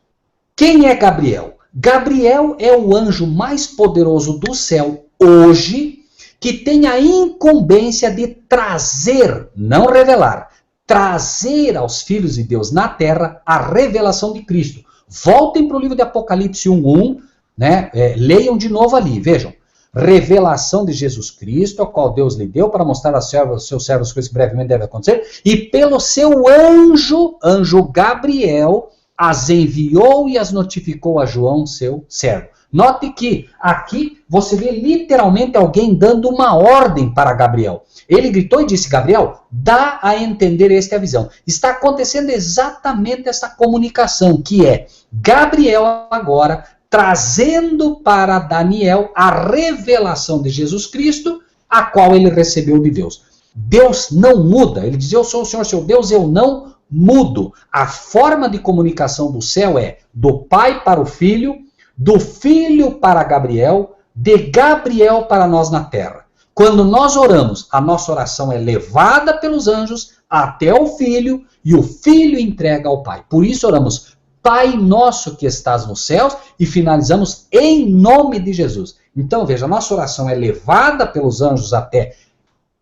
quem é Gabriel? Gabriel é o anjo mais poderoso do céu hoje, que tem a incumbência de trazer, não revelar, trazer aos filhos de Deus na terra a revelação de Cristo. Voltem para o livro de Apocalipse 1:1, né? Leiam de novo ali, vejam. Revelação de Jesus Cristo, a qual Deus lhe deu para mostrar aos seus servos coisas que brevemente devem acontecer, e pelo seu anjo Gabriel, as enviou e as notificou a João, seu servo. Note que aqui você vê literalmente alguém dando uma ordem para Gabriel. Ele gritou e disse: Gabriel, dá a entender esta visão. Está acontecendo exatamente essa comunicação, que é Gabriel agora trazendo para Daniel a revelação de Jesus Cristo, a qual ele recebeu de Deus. Deus não muda. Ele diz: eu sou o Senhor, seu Deus, eu não mudo. A forma de comunicação do céu é do Pai para o Filho, do Filho para Gabriel, de Gabriel para nós na terra. Quando nós oramos, a nossa oração é levada pelos anjos, até o Filho, e o Filho entrega ao Pai. Por isso oramos, Pai nosso que estás nos céus, e finalizamos em nome de Jesus. Então, veja, a nossa oração é levada pelos anjos até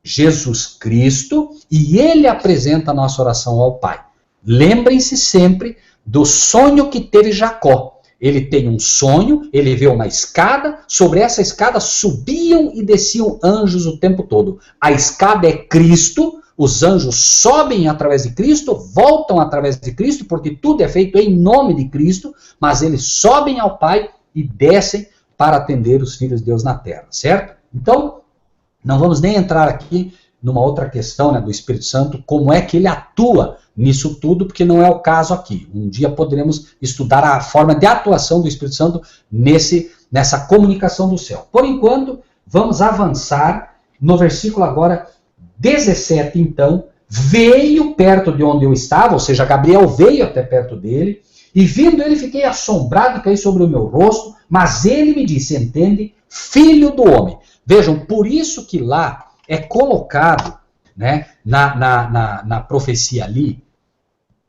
Jesus Cristo, e ele apresenta a nossa oração ao Pai. Lembrem-se sempre do sonho que teve Jacó. Ele tem um sonho, ele vê uma escada, sobre essa escada subiam e desciam anjos o tempo todo. A escada é Cristo, os anjos sobem através de Cristo, voltam através de Cristo, porque tudo é feito em nome de Cristo, mas eles sobem ao Pai e descem para atender os filhos de Deus na terra, certo? Então, não vamos nem entrar aqui numa outra questão, né, do Espírito Santo, como é que ele atua nisso tudo, porque não é o caso aqui. Um dia poderemos estudar a forma de atuação do Espírito Santo nessa comunicação do céu. Por enquanto, vamos avançar no versículo agora 17, então, veio perto de onde eu estava, ou seja, Gabriel veio até perto dele, e vindo ele fiquei assombrado e caí sobre o meu rosto, mas ele me disse, entende, filho do homem. Vejam, por isso que lá é colocado, né, na profecia ali,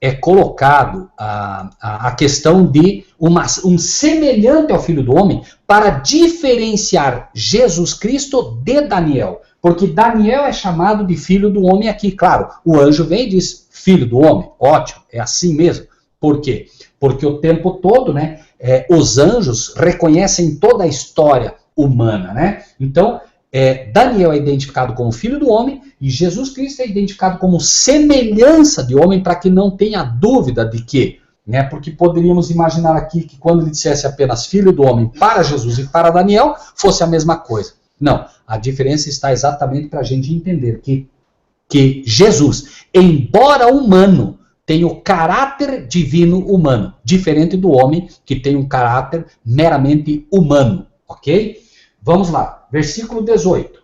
é colocado a questão de um semelhante ao Filho do Homem para diferenciar Jesus Cristo de Daniel. Porque Daniel é chamado de Filho do Homem aqui. Claro, o anjo vem e diz Filho do Homem. Ótimo, é assim mesmo. Por quê? Porque o tempo todo, né, os anjos reconhecem toda a história humana, né? Então, Daniel é identificado como Filho do Homem e Jesus Cristo é identificado como semelhança de homem, para que não tenha dúvida de que, né, porque poderíamos imaginar aqui que quando ele dissesse apenas Filho do Homem para Jesus e para Daniel, fosse a mesma coisa. Não, a diferença está exatamente para a gente entender que Jesus, embora humano, tem o caráter divino humano, diferente do homem que tem um caráter meramente humano, ok? Vamos lá, versículo 18.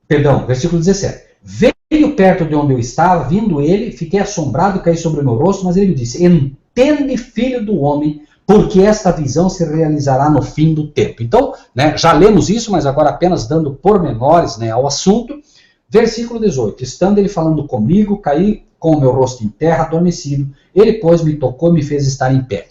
Perdão, versículo 17. Veio perto de onde eu estava, vindo ele, fiquei assombrado, caí sobre o meu rosto, mas ele me disse, entende, filho do homem, porque esta visão se realizará no fim do tempo. Então, né, já lemos isso, mas agora apenas dando pormenores, né, ao assunto. Versículo 18. Estando ele falando comigo, caí com o meu rosto em terra, adormecido. Ele, pois, me tocou e me fez estar em pé.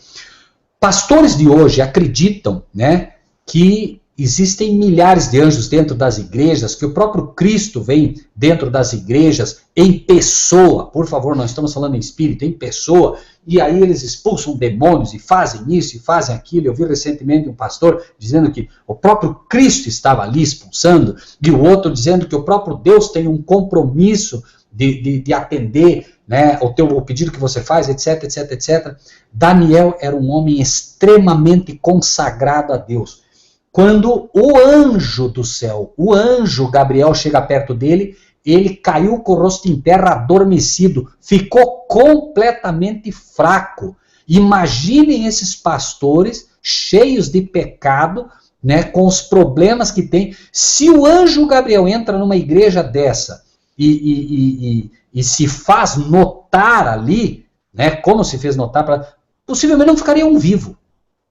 Pastores de hoje acreditam, né, que existem milhares de anjos dentro das igrejas, que o próprio Cristo vem dentro das igrejas em pessoa. Por favor, nós estamos falando em espírito, em pessoa. E aí eles expulsam demônios e fazem isso e fazem aquilo. Eu vi recentemente um pastor dizendo que o próprio Cristo estava ali expulsando, e o outro dizendo que o próprio Deus tem um compromisso de atender, né, o pedido que você faz, etc, etc, etc. Daniel era um homem extremamente consagrado a Deus. Quando o anjo do céu, o anjo Gabriel chega perto dele, ele caiu com o rosto em terra, adormecido, ficou completamente fraco. Imaginem esses pastores cheios de pecado, né, com os problemas que tem. Se o anjo Gabriel entra numa igreja dessa e se faz notar ali, né, como se fez notar, possivelmente não ficaria um vivo.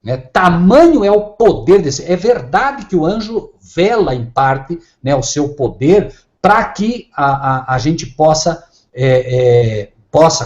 Né? Tamanho é o poder desse. É verdade que o anjo vela em parte, né, o seu poder, para que a gente possa,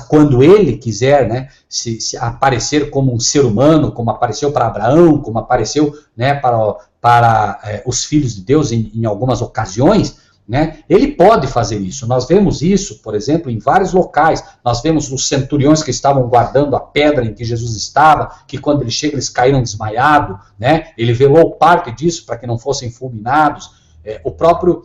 quando ele quiser, né, se aparecer como um ser humano, como apareceu para Abraão, como apareceu, né, para os filhos de Deus em algumas ocasiões, né, ele pode fazer isso. Nós vemos isso, por exemplo, em vários locais. Nós vemos os centuriões que estavam guardando a pedra em que Jesus estava, que quando ele chega eles caíram desmaiados, né? Ele velou parte disso para que não fossem fulminados. O próprio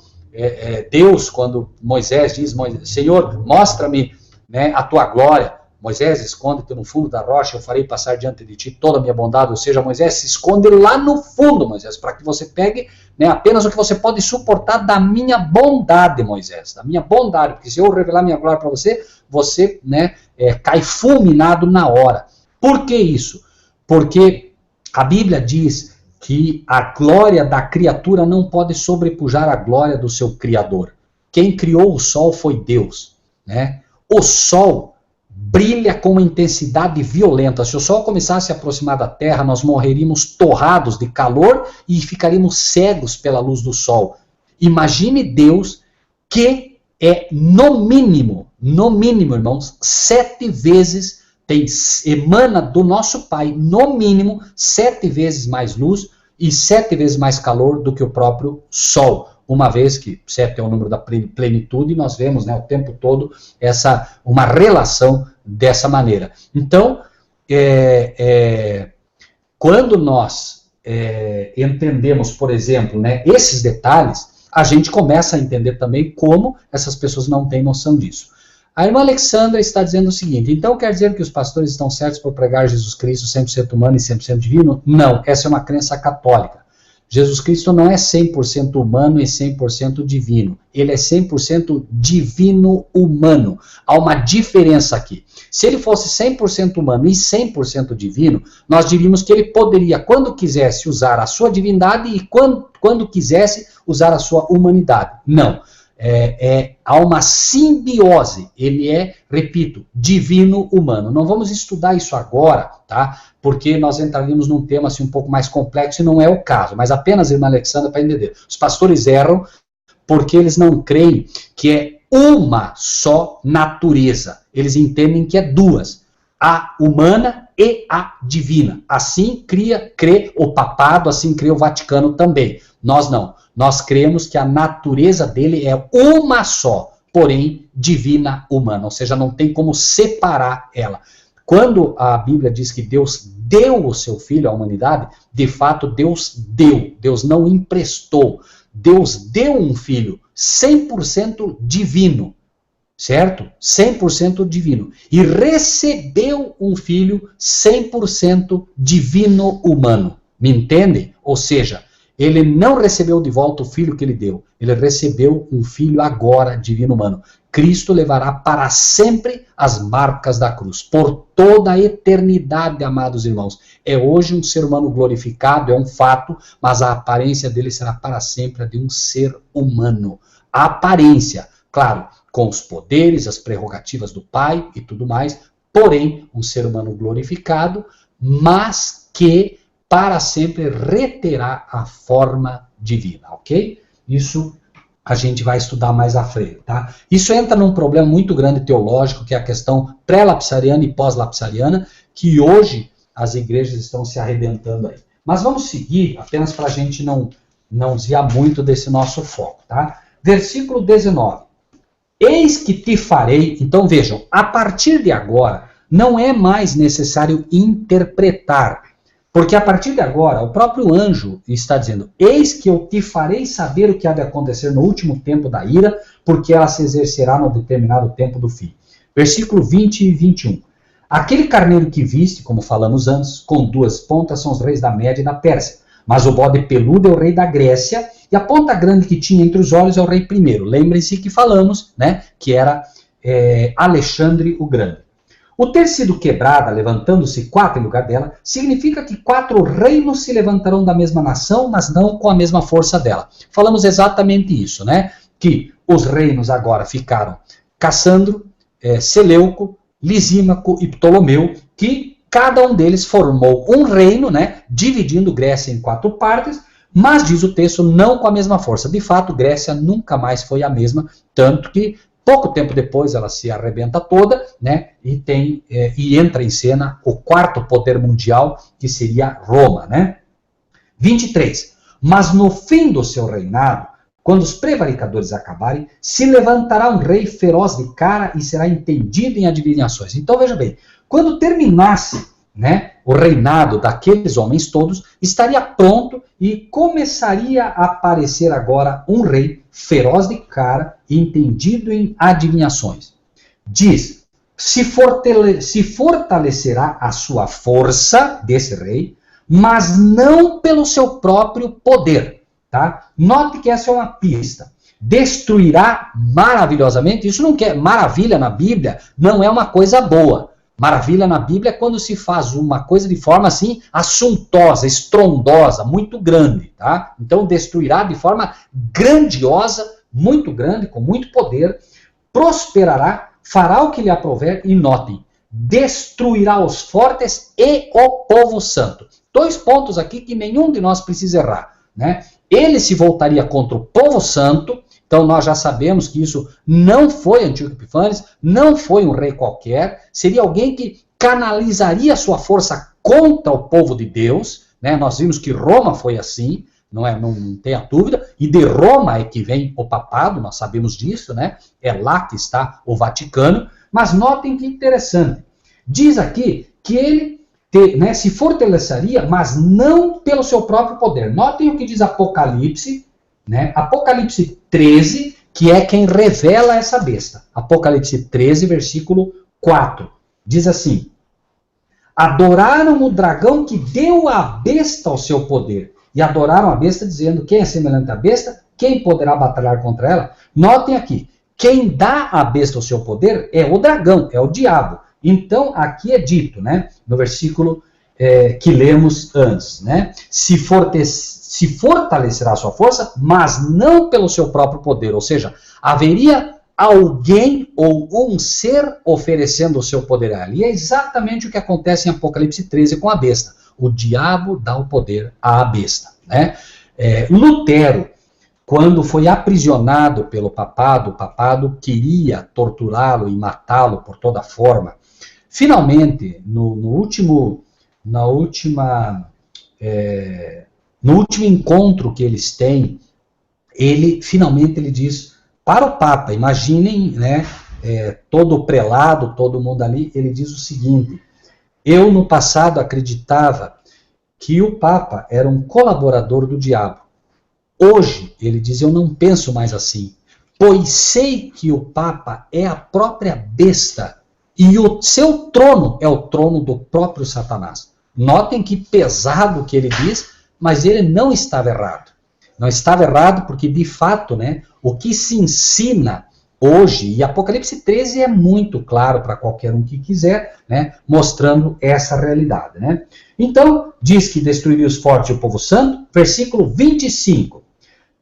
Deus, quando Moisés diz, Senhor, mostra-me, né, a tua glória. Moisés, esconde-te no fundo da rocha, eu farei passar diante de ti toda a minha bondade. Ou seja, Moisés, se esconde lá no fundo, Moisés, para que você pegue, né, apenas o que você pode suportar da minha bondade, Moisés, da minha bondade. Porque se eu revelar minha glória para você, você, né, cai fulminado na hora. Por que isso? Porque a Bíblia diz que a glória da criatura não pode sobrepujar a glória do seu Criador. Quem criou o sol foi Deus, né? O sol brilha com uma intensidade violenta. Se o sol começasse a se aproximar da Terra, nós morreríamos torrados de calor e ficaríamos cegos pela luz do sol. Imagine Deus, que é no mínimo, irmãos, 7 vezes, emana do nosso Pai, no mínimo, 7 vezes mais luz e 7 vezes mais calor do que o próprio Sol. Uma vez que 7 é o número da plenitude, e nós vemos, né, o tempo todo uma relação dessa maneira. Então, quando nós entendemos, por exemplo, né, esses detalhes, a gente começa a entender também como essas pessoas não têm noção disso. A irmã Alexandra está dizendo o seguinte: então quer dizer que os pastores estão certos por pregar Jesus Cristo 100% humano e 100% divino? Não, essa é uma crença católica. Jesus Cristo não é 100% humano e 100% divino. Ele é 100% divino-humano. Há uma diferença aqui. Se ele fosse 100% humano e 100% divino, nós diríamos que ele poderia, quando quisesse, usar a sua divindade e quando quisesse, usar a sua humanidade. Não. Há uma simbiose. Ele é, repito, divino-humano. Não vamos estudar isso agora, tá? Porque nós entraríamos num tema assim, um pouco mais complexo e não é o caso. Mas apenas, irmã Alexandra, para entender. Os pastores erram porque eles não creem que é uma só natureza. Eles entendem que é duas. A humana e a divina. Assim crê o papado, assim crê o Vaticano também. Nós não. Nós cremos que a natureza dele é uma só, porém divina humana, ou seja, não tem como separar ela. Quando a Bíblia diz que Deus deu o seu Filho à humanidade, de fato Deus deu, Deus não emprestou. Deus deu um Filho 100% divino, certo? 100% divino. E recebeu um Filho 100% divino-humano. Me entendem? Ou seja, ele não recebeu de volta o filho que ele deu. Ele recebeu um filho agora, divino humano. Cristo levará para sempre as marcas da cruz. Por toda a eternidade, amados irmãos. É hoje um ser humano glorificado, é um fato, mas a aparência dele será para sempre a de um ser humano. A aparência, claro, com os poderes, as prerrogativas do Pai e tudo mais, porém, um ser humano glorificado, mas que para sempre reterá a forma divina, ok? Isso a gente vai estudar mais à frente, tá? Isso entra num problema muito grande teológico, que é a questão pré-lapsariana e pós-lapsariana, que hoje as igrejas estão se arrebentando aí. Mas vamos seguir, apenas para a gente não desviar muito desse nosso foco, tá? Versículo 19. Eis que te farei... Então vejam, a partir de agora, não é mais necessário interpretar. Porque a partir de agora, o próprio anjo está dizendo: eis que eu te farei saber o que há de acontecer no último tempo da ira, porque ela se exercerá no determinado tempo do fim. Versículo 20 e 21. Aquele carneiro que viste, como falamos antes, com 2 pontas são os reis da Média e da Pérsia. Mas o bode peludo é o rei da Grécia, e a ponta grande que tinha entre os olhos é o rei primeiro. Lembrem-se que falamos, né, que era Alexandre o Grande. O ter sido quebrada, levantando-se 4 em lugar dela, significa que 4 reinos se levantarão da mesma nação, mas não com a mesma força dela. Falamos exatamente isso, né? Que os reinos agora ficaram Cassandro, Seleuco, Lisímaco e Ptolomeu, que cada um deles formou um reino, né? Dividindo Grécia em 4 partes, mas diz o texto, não com a mesma força. De fato, Grécia nunca mais foi a mesma, tanto que pouco tempo depois ela se arrebenta toda, né, e entra em cena o 4º poder mundial, que seria Roma. Né? 23. Mas no fim do seu reinado, quando os prevaricadores acabarem, se levantará um rei feroz de cara e será entendido em adivinhações. Então veja bem, quando terminasse, né, o reinado daqueles homens todos, estaria pronto e começaria a aparecer agora um rei feroz de cara e entendido em adivinhações. Diz, se fortalecerá a sua força desse rei, mas não pelo seu próprio poder. Tá? Note que essa é uma pista. Destruirá maravilhosamente. Isso não quer. Maravilha na Bíblia não é uma coisa boa. Maravilha na Bíblia é quando se faz uma coisa de forma assim assuntosa, estrondosa, muito grande, tá? Então destruirá de forma grandiosa, muito grande, com muito poder, prosperará, fará o que lhe aprouver e notem, destruirá os fortes e o povo santo. 2 pontos aqui que nenhum de nós precisa errar, né? Ele se voltaria contra o povo santo Então nós já sabemos que isso não foi Antíoco Epífanes, não foi um rei qualquer, seria alguém que canalizaria sua força contra o povo de Deus, né? Nós vimos que Roma foi assim, não tenha dúvida, e de Roma é que vem o papado, nós sabemos disso, né? É lá que está o Vaticano, mas notem que interessante, diz aqui que ele se fortaleceria, mas não pelo seu próprio poder. Notem o que diz Apocalipse, né? Apocalipse 13, que é quem revela essa besta. Apocalipse 13, versículo 4. Diz assim: adoraram o dragão que deu à besta o seu poder. E adoraram a besta dizendo, quem é semelhante à besta? Quem poderá batalhar contra ela? Notem aqui, quem dá à besta o seu poder é o dragão, é o diabo. Então, aqui é dito, né, no versículo que lemos antes, né, se fortalecerá a sua força, mas não pelo seu próprio poder. Ou seja, haveria alguém ou um ser oferecendo o seu poder a ela. E é exatamente o que acontece em Apocalipse 13 com a besta. O diabo dá o poder à besta, né? Lutero, quando foi aprisionado pelo papado, o papado queria torturá-lo e matá-lo por toda forma. Finalmente, no último encontro que eles têm, ele diz para o Papa, imaginem, né, todo o prelado, todo mundo ali, ele diz o seguinte: eu no passado acreditava que o Papa era um colaborador do diabo. Hoje, ele diz, eu não penso mais assim, pois sei que o Papa é a própria besta e o seu trono é o trono do próprio Satanás. Notem que pesado que ele diz, mas ele não estava errado. Não estava errado porque, de fato, né, o que se ensina hoje, e Apocalipse 13 é muito claro para qualquer um que quiser, né, mostrando essa realidade. Né? Então, diz que destruiria os fortes e o povo santo, versículo 25.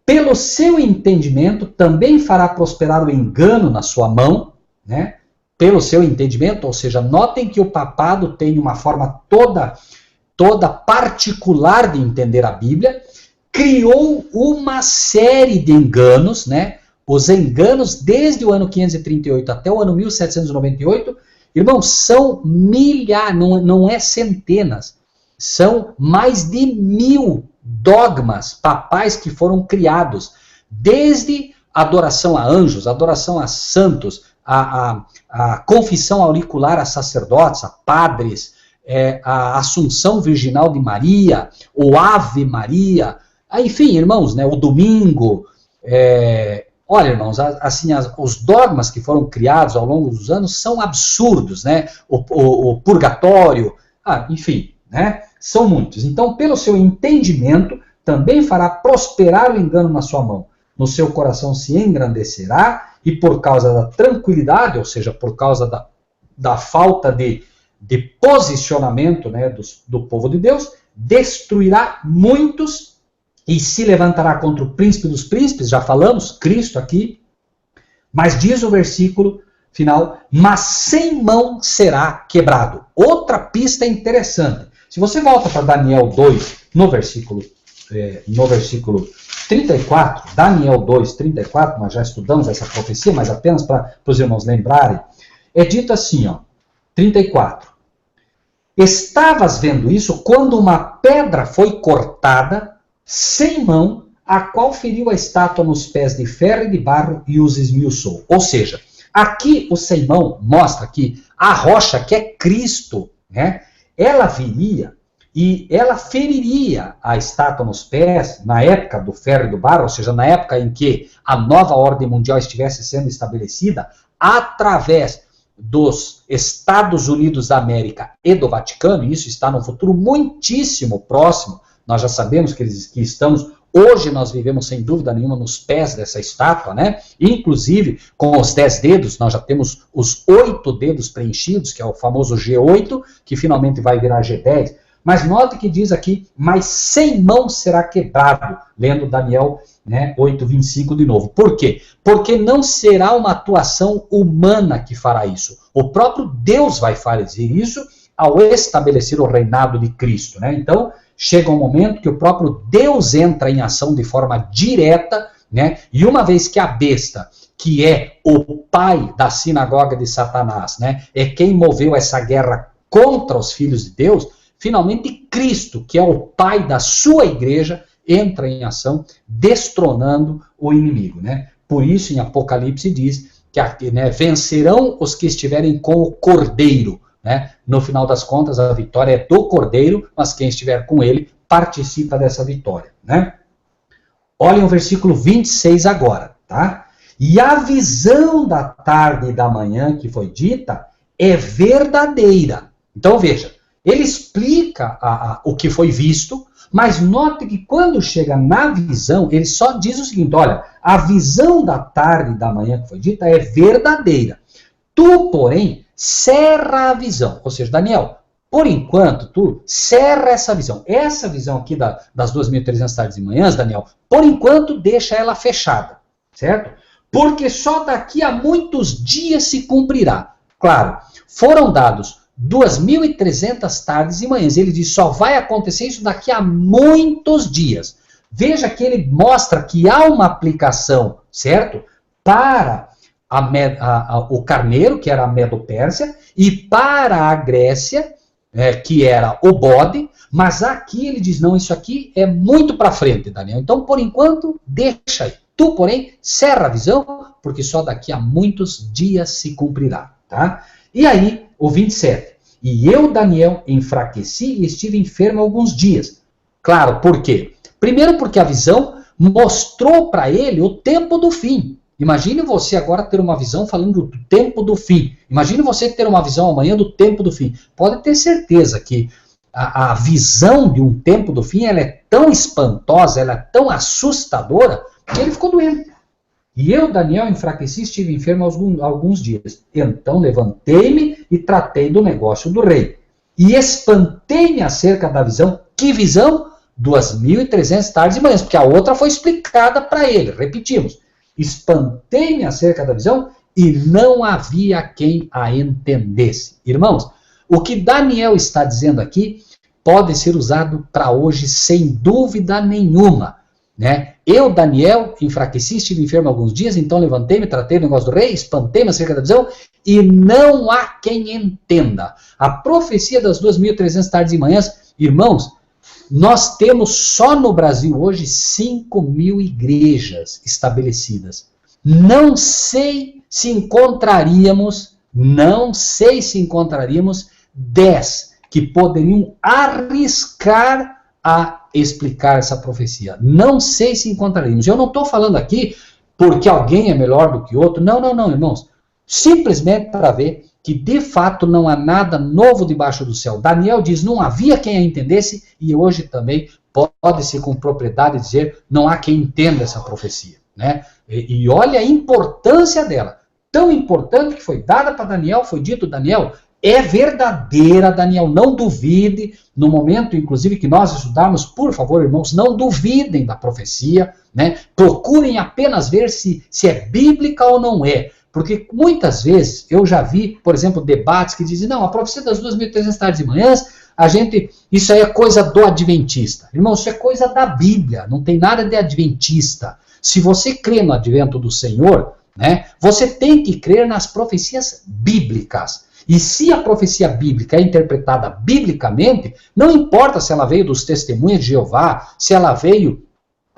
Pelo seu entendimento, também fará prosperar o engano na sua mão, né? Pelo seu entendimento, ou seja, notem que o papado tem uma forma toda particular de entender a Bíblia, criou uma série de enganos, né? Os enganos desde o ano 538 até o ano 1798, irmãos, são milhares, não é centenas, são mais de 1000 dogmas papais que foram criados, desde adoração a anjos, adoração a santos, a confissão auricular a sacerdotes, a padres, a Assunção Virginal de Maria, o Ave Maria, enfim, irmãos, né, o domingo. Olha, irmãos, assim, os dogmas que foram criados ao longo dos anos são absurdos, né? O purgatório, enfim, né? São muitos. Então, pelo seu entendimento, também fará prosperar o engano na sua mão. No seu coração se engrandecerá, e por causa da tranquilidade, ou seja, por causa da falta de posicionamento, né, do povo de Deus, destruirá muitos e se levantará contra o príncipe dos príncipes, já falamos, Cristo aqui, mas diz o versículo final, mas sem mão será quebrado. Outra pista interessante. Se você volta para Daniel 2, no versículo 34, Daniel 2, 34, nós já estudamos essa profecia, mas apenas para os irmãos lembrarem, é dito assim, ó, 34. Estavas vendo isso quando uma pedra foi cortada, sem mão, a qual feriu a estátua nos pés de ferro e de barro e os esmiuçou. Ou seja, aqui o sem mão mostra que a rocha, que é Cristo, né, ela viria e ela feriria a estátua nos pés, na época do ferro e do barro, ou seja, na época em que a nova ordem mundial estivesse sendo estabelecida, através dos Estados Unidos da América e do Vaticano, e isso está no futuro muitíssimo próximo, nós já sabemos que estamos, hoje nós vivemos sem dúvida nenhuma nos pés dessa estátua, né? Inclusive, com os 10 dedos, nós já temos os 8 dedos preenchidos, que é o famoso G8, que finalmente vai virar G10. Mas note que diz aqui, mas sem mão será quebrado, lendo Daniel, né, 8:25 de novo. Por quê? Porque não será uma atuação humana que fará isso. O próprio Deus vai fazer isso ao estabelecer o reinado de Cristo, né? Então, chega um momento que o próprio Deus entra em ação de forma direta né? E uma vez que a besta, que é o pai da sinagoga de Satanás, né, é quem moveu essa guerra contra os filhos de Deus, finalmente Cristo, que é o pai da sua igreja, entra em ação, destronando o inimigo, né? Por isso, em Apocalipse diz que, né, vencerão os que estiverem com o Cordeiro, né? No final das contas, a vitória é do Cordeiro, mas quem estiver com ele participa dessa vitória, né? Olhem o versículo 26 agora, tá? E a visão da tarde e da manhã que foi dita é verdadeira. Então veja, ele explica o que foi visto, mas note que quando chega na visão, ele só diz o seguinte, olha, a visão da tarde e da manhã que foi dita é verdadeira. Tu, porém, cerra a visão. Ou seja, Daniel, por enquanto, tu cerra essa visão. Essa visão aqui das 2.300 tardes e manhãs, Daniel, por enquanto deixa ela fechada, certo? Porque só daqui a muitos dias se cumprirá. Claro, foram dados 2.300 tardes e manhãs. Ele diz, só vai acontecer isso daqui a muitos dias. Veja que ele mostra que há uma aplicação, certo? Para o carneiro, que era a Medo-Pérsia, e para a Grécia, que era o bode, mas aqui ele diz, não, isso aqui é muito para frente, Daniel. Então, por enquanto, deixa aí. Tu, porém, cerra a visão, porque só daqui a muitos dias se cumprirá, tá? E aí, o 27. E eu, Daniel, enfraqueci e estive enfermo alguns dias. Claro, por quê? Primeiro porque a visão mostrou para ele o tempo do fim. Imagine você agora ter uma visão falando do tempo do fim. Imagine você ter uma visão amanhã do tempo do fim. Pode ter certeza que a visão de um tempo do fim, ela é tão espantosa, ela é tão assustadora, que ele ficou doente. E eu, Daniel, enfraqueci e estive enfermo alguns dias. Então levantei-me e tratei do negócio do rei. E espantei-me acerca da visão. Que visão? 2.300 tardes e manhãs, porque a outra foi explicada para ele. Repetimos. Espantei-me acerca da visão e não havia quem a entendesse. Irmãos, o que Daniel está dizendo aqui pode ser usado para hoje sem dúvida nenhuma, né? Eu, Daniel, enfraqueci, estive enfermo alguns dias, então levantei-me, tratei do negócio do rei, espantei-me acerca da visão, e não há quem entenda. A profecia das 2.300 tardes e manhãs, irmãos, nós temos só no Brasil hoje 5.000 igrejas estabelecidas. Não sei se encontraríamos 10 que poderiam arriscar a explicar essa profecia. Não sei se encontraríamos. Eu não estou falando aqui porque alguém é melhor do que outro. Não, irmãos. Simplesmente para ver que de fato não há nada novo debaixo do céu. Daniel diz, não havia quem a entendesse, e hoje também pode-se com propriedade dizer, não há quem entenda essa profecia, né? E olha a importância dela. Tão importante que foi dada para Daniel, foi dito, Daniel, é verdadeira, Daniel, não duvide. No momento, inclusive, que nós estudarmos, por favor, irmãos, não duvidem da profecia, né? Procurem apenas ver se é bíblica ou não é. Porque muitas vezes eu já vi, por exemplo, debates que dizem, não, a profecia das 2.300 tardes e manhãs, isso aí é coisa do adventista. Irmão, isso é coisa da Bíblia, não tem nada de adventista. Se você crê no advento do Senhor, né, você tem que crer nas profecias bíblicas. E se a profecia bíblica é interpretada biblicamente, não importa se ela veio dos testemunhas de Jeová, se ela veio,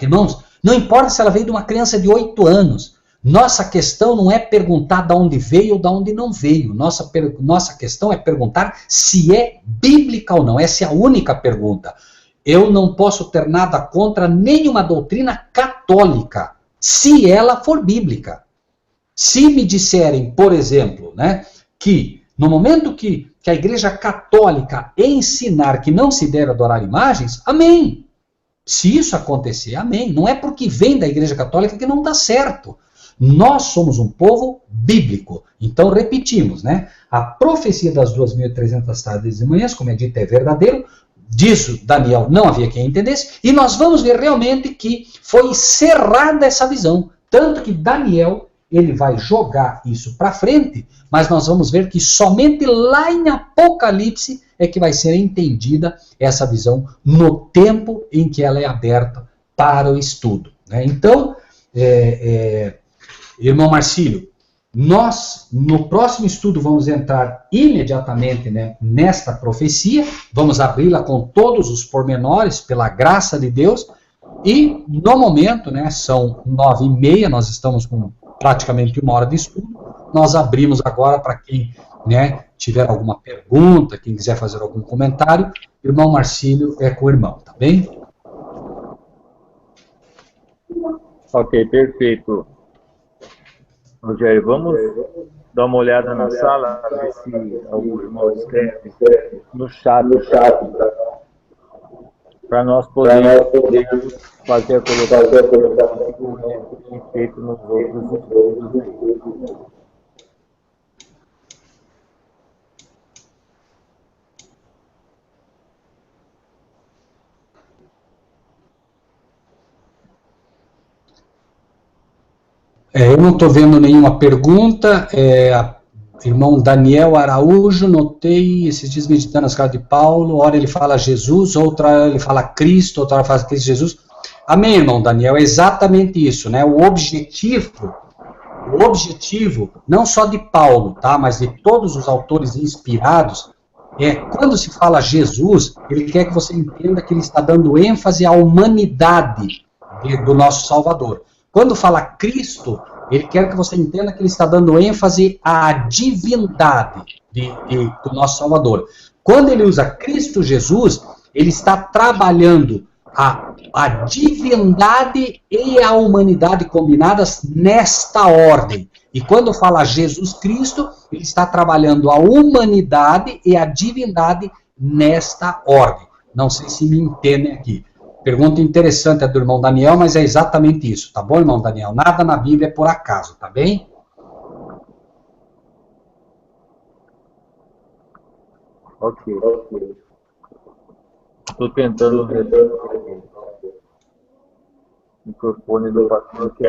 irmãos, não importa se ela veio de uma criança de 8 anos. Nossa questão não é perguntar de onde veio ou de onde não veio. Nossa questão é perguntar se é bíblica ou não. Essa é a única pergunta. Eu não posso ter nada contra nenhuma doutrina católica, se ela for bíblica. Se me disserem, por exemplo, né, que no momento que a Igreja Católica ensinar que não se deve adorar imagens, amém. Se isso acontecer, amém. Não é porque vem da Igreja Católica que não está certo. Nós somos um povo bíblico. Então, repetimos, né? A profecia das 2.300 tardes e manhãs, como é dito, é verdadeiro. Diz Daniel, não havia quem entendesse. E nós vamos ver realmente que foi encerrada essa visão. Tanto que Daniel, ele vai jogar isso para frente, mas nós vamos ver que somente lá em Apocalipse é que vai ser entendida essa visão no tempo em que ela é aberta para o estudo, né? Então, irmão Marcílio, nós, no próximo estudo, vamos entrar imediatamente, né, nesta profecia, vamos abri-la com todos os pormenores, pela graça de Deus, e no momento, né, são 9h30, nós estamos com praticamente 1 hora de estudo, nós abrimos agora para quem, né, tiver alguma pergunta, quem quiser fazer algum comentário, irmão Marcílio é com o irmão, tá bem? Ok, perfeito. Rogério, vamos dar uma olhada na sala, ver se algum irmão escreve no chat, para nós podermos fazer a colocação feito nos outros estudos. Eu não estou vendo nenhuma pergunta. Irmão Daniel Araújo, notei esses dias meditando nas cartas de Paulo, ora ele fala Jesus, outra ele fala Cristo, outra hora fala Cristo Jesus. Amém, irmão Daniel, é exatamente isso, né? O objetivo, não só de Paulo, tá? Mas de todos os autores inspirados, quando se fala Jesus, ele quer que você entenda que ele está dando ênfase à humanidade do nosso Salvador. Quando fala Cristo, ele quer que você entenda que ele está dando ênfase à divindade do nosso Salvador. Quando ele usa Cristo Jesus, ele está trabalhando a divindade e a humanidade combinadas nesta ordem. E quando fala Jesus Cristo, ele está trabalhando a humanidade e a divindade nesta ordem. Não sei se me entendem aqui. Pergunta interessante a do irmão Daniel, mas é exatamente isso, tá bom, irmão Daniel? Nada na Bíblia é por acaso, tá bem? Ok. Estou tentando ver o microfone do pastor, que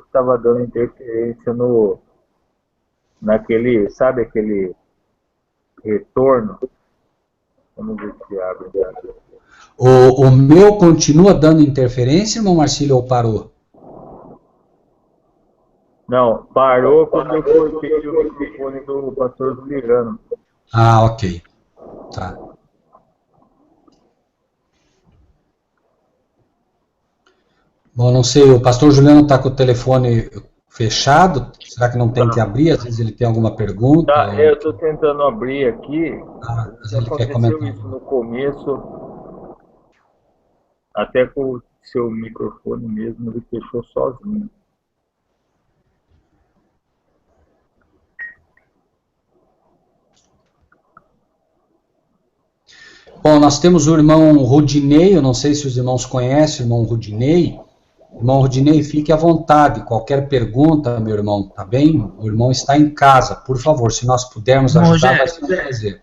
estava dando interferência naquele, sabe aquele retorno? Vamos ver se abre. O meu continua dando interferência, irmão Marcílio, ou parou? Não, parou quando eu cortei o microfone do pastor Juliano. Ah, ok. Tá. Bom, não sei, o pastor Juliano está com o telefone fechado? Será que não tem que abrir? Às vezes ele tem alguma pergunta? Tá, eu estou tentando abrir aqui. Mas ele quer Aconteceu comentar. isso no começo. Até com o seu microfone mesmo, ele fechou sozinho. Bom, nós temos o irmão Rudinei, eu não sei se os irmãos conhecem o irmão Rudinei. Irmão Rudinei, fique à vontade. Qualquer pergunta, meu irmão, tá bem? O irmão está em casa. Por favor, se nós pudermos ajudar, vai ser um prazer.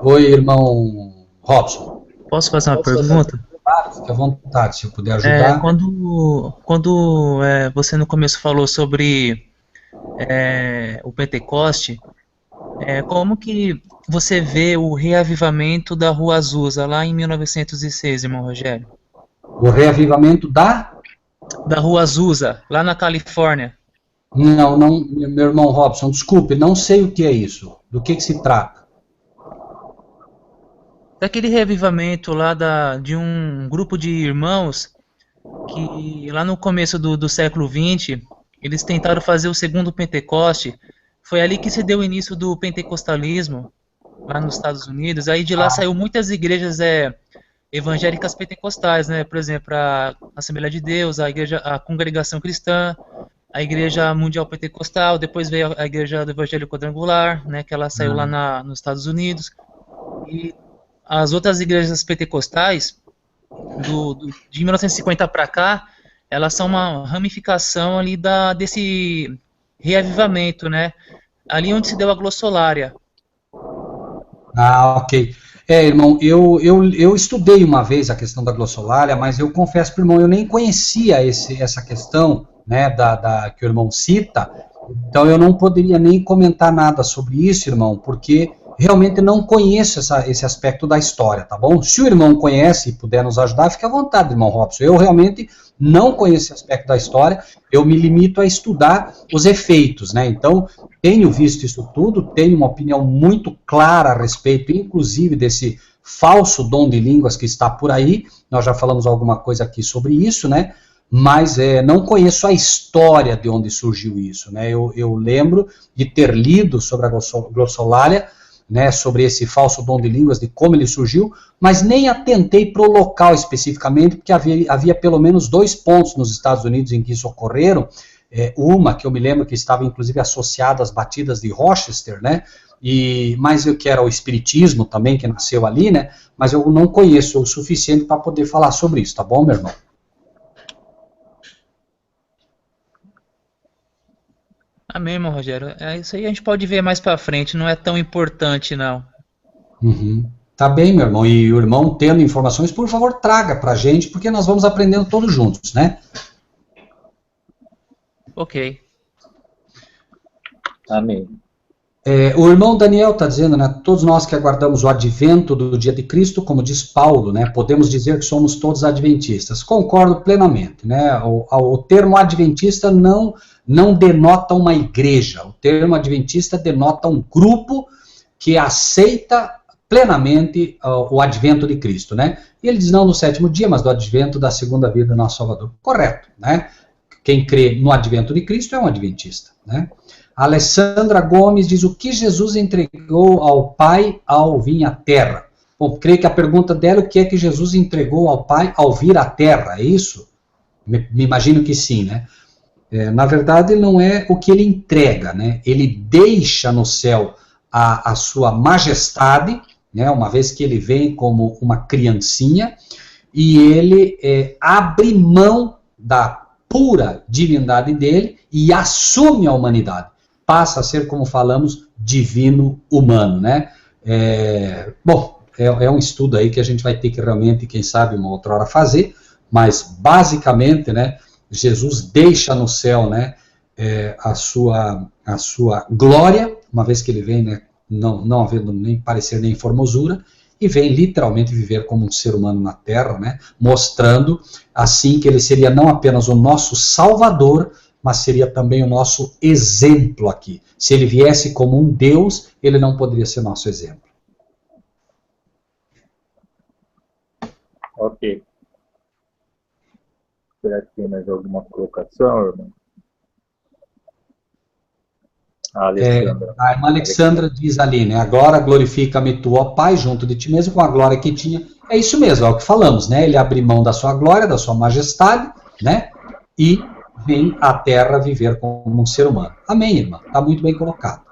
Oi, irmão Robson. Posso fazer uma pergunta? Fique à vontade, se eu puder ajudar. Quando você no começo falou sobre o Pentecoste, como que você vê o reavivamento da Rua Azusa lá em 1906, irmão Rogério? O reavivamento da Rua Azusa, lá na Califórnia. Não, meu irmão Robson, desculpe, não sei o que é isso. Do que se trata? Daquele reavivamento lá de um grupo de irmãos que lá no começo do século XX, eles tentaram fazer o segundo Pentecoste. Foi ali que se deu o início do pentecostalismo, lá nos Estados Unidos. Aí de lá saiu muitas igrejas evangélicas pentecostais, né? Por exemplo, a Assembleia de Deus, a Congregação Cristã, a Igreja Mundial Pentecostal, depois veio a Igreja do Evangelho Quadrangular, né? Que ela saiu lá nos Estados Unidos. E as outras igrejas pentecostais, de 1950 para cá, elas são uma ramificação ali desse reavivamento, né? Ali onde se deu a glossolária. Ah, ok. Irmão, eu estudei uma vez a questão da glossolária, mas eu confesso para o irmão, eu nem conhecia essa questão, né, que o irmão cita, então eu não poderia nem comentar nada sobre isso, irmão, porque realmente não conheço esse aspecto da história, tá bom? Se o irmão conhece e puder nos ajudar, fique à vontade, irmão Robson. Eu realmente não conheço esse aspecto da história, eu me limito a estudar os efeitos, né? Então, tenho visto isso tudo, tenho uma opinião muito clara a respeito, inclusive, desse falso dom de línguas que está por aí. Nós já falamos alguma coisa aqui sobre isso, né? Mas não conheço a história de onde surgiu isso, né? Eu lembro de ter lido sobre a glossolalia, né, sobre esse falso dom de línguas, de como ele surgiu, mas nem atentei para o local especificamente, porque havia pelo menos 2 pontos nos Estados Unidos em que isso ocorreram, uma que eu me lembro que estava inclusive associada às batidas de Rochester, né, mas eu que era o espiritismo também, que nasceu ali, né, mas eu não conheço o suficiente para poder falar sobre isso, tá bom, meu irmão? Amém, irmão Rogério. Isso aí a gente pode ver mais pra frente, não é tão importante, não. Uhum. Tá bem, meu irmão. E o irmão, tendo informações, por favor, traga pra gente, porque nós vamos aprendendo todos juntos, né? Ok. Amém. O irmão Daniel está dizendo, né, todos nós que aguardamos o advento do dia de Cristo, como diz Paulo, né, podemos dizer que somos todos adventistas. Concordo plenamente, né, o termo adventista não denota uma igreja, o termo adventista denota um grupo que aceita plenamente o advento de Cristo, né, e ele diz não no 7º dia, mas do advento da segunda vida do nosso Salvador. Correto, né, quem crê no advento de Cristo é um adventista, né. A Alessandra Gomes diz, o que Jesus entregou ao Pai ao vir à Terra? Bom, creio que a pergunta dela é o que é que Jesus entregou ao Pai ao vir à Terra, é isso? Me imagino que sim, né? Na verdade, não é o que ele entrega, né? Ele deixa no céu a sua majestade, né? Uma vez que ele vem como uma criancinha, e ele abre mão da pura divindade dele e assume a humanidade. Passa a ser, como falamos, divino-humano, né? Bom, é um estudo aí que a gente vai ter que realmente, quem sabe, uma outra hora fazer, mas basicamente, né, Jesus deixa no céu, né, a sua glória, uma vez que ele vem, né, não havendo nem parecer nem formosura, e vem literalmente viver como um ser humano na Terra, né, mostrando assim que ele seria não apenas o nosso Salvador, mas seria também o nosso exemplo aqui. Se ele viesse como um Deus, ele não poderia ser nosso exemplo. Ok. Será que tem mais alguma colocação, irmão? A Alexandra. A irmã Alexandra diz ali, né? Agora glorifica-me tu, ó Pai, junto de ti mesmo, com a glória que tinha. É isso mesmo, é o que falamos, né? Ele abre mão da sua glória, da sua majestade, né? E vem à Terra viver como um ser humano. Amém, irmã? Está muito bem colocado.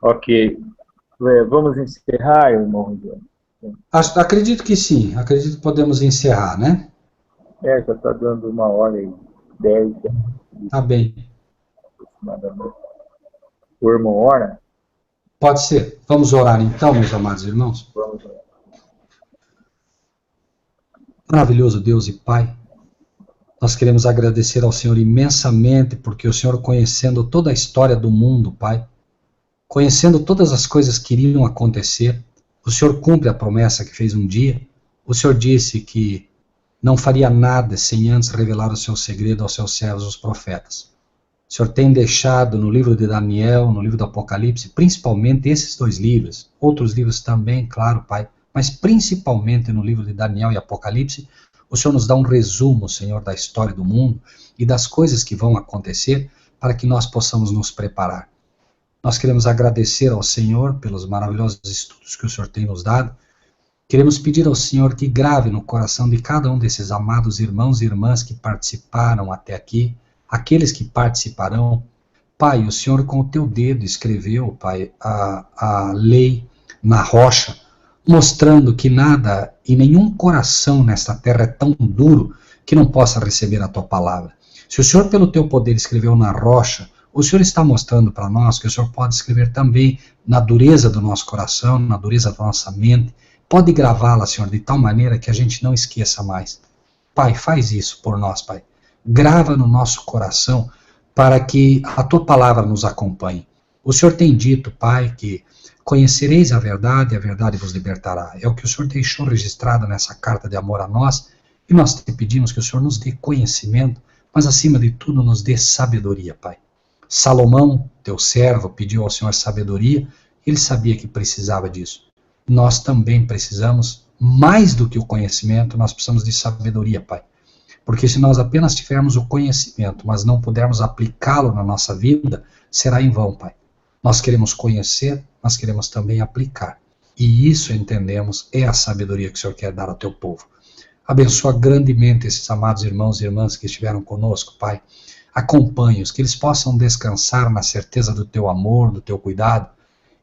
Ok. Vamos encerrar, irmão? Acredito que sim. Acredito que podemos encerrar, né? Já está dando 1h10. Tá bem. O irmão ora? Pode ser. Vamos orar então, meus amados irmãos? Vamos orar. Maravilhoso Deus e Pai, nós queremos agradecer ao Senhor imensamente, porque o Senhor, conhecendo toda a história do mundo, Pai, conhecendo todas as coisas que iriam acontecer, o Senhor cumpre a promessa que fez um dia. O Senhor disse que não faria nada sem antes revelar o seu segredo aos seus servos, os profetas. O Senhor tem deixado no livro de Daniel, no livro do Apocalipse, principalmente esses 2 livros, outros livros também, claro, Pai, mas principalmente no livro de Daniel e Apocalipse, o Senhor nos dá um resumo, Senhor, da história do mundo e das coisas que vão acontecer para que nós possamos nos preparar. Nós queremos agradecer ao Senhor pelos maravilhosos estudos que o Senhor tem nos dado. Queremos pedir ao Senhor que grave no coração de cada um desses amados irmãos e irmãs que participaram até aqui, aqueles que participarão. Pai, o Senhor com o teu dedo escreveu, Pai, a lei na rocha, mostrando que nada e nenhum coração nesta terra é tão duro que não possa receber a tua palavra. Se o Senhor, pelo teu poder, escreveu na rocha, o Senhor está mostrando para nós que o Senhor pode escrever também na dureza do nosso coração, na dureza da nossa mente. Pode gravá-la, Senhor, de tal maneira que a gente não esqueça mais. Pai, faz isso por nós, Pai. Grava no nosso coração para que a tua palavra nos acompanhe. O Senhor tem dito, Pai, que conhecereis a verdade e a verdade vos libertará. É o que o Senhor deixou registrado nessa carta de amor a nós, e nós te pedimos que o Senhor nos dê conhecimento, mas acima de tudo nos dê sabedoria, Pai. Salomão, teu servo, pediu ao Senhor sabedoria, ele sabia que precisava disso. Nós também precisamos, mais do que o conhecimento, nós precisamos de sabedoria, Pai. Porque se nós apenas tivermos o conhecimento, mas não pudermos aplicá-lo na nossa vida, será em vão, Pai. Nós queremos conhecer, nós queremos também aplicar. E isso, entendemos, é a sabedoria que o Senhor quer dar ao teu povo. Abençoa grandemente esses amados irmãos e irmãs que estiveram conosco, Pai. Acompanhe-os, que eles possam descansar na certeza do teu amor, do teu cuidado.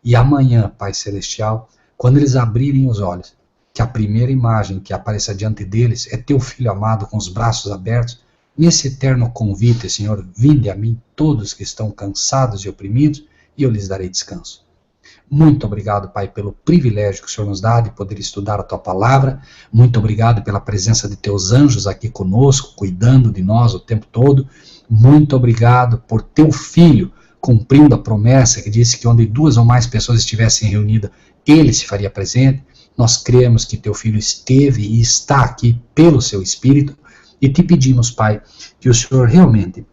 E amanhã, Pai Celestial, quando eles abrirem os olhos, que a primeira imagem que apareça diante deles é teu Filho amado com os braços abertos, nesse eterno convite, Senhor, vinde a mim todos que estão cansados e oprimidos, e eu lhes darei descanso. Muito obrigado, Pai, pelo privilégio que o Senhor nos dá de poder estudar a Tua Palavra. Muito obrigado pela presença de Teus anjos aqui conosco, cuidando de nós o tempo todo. Muito obrigado por Teu Filho cumprindo a promessa que disse que onde 2 ou mais pessoas estivessem reunidas, Ele se faria presente. Nós cremos que Teu Filho esteve e está aqui pelo Seu Espírito. E te pedimos, Pai, que o Senhor realmente,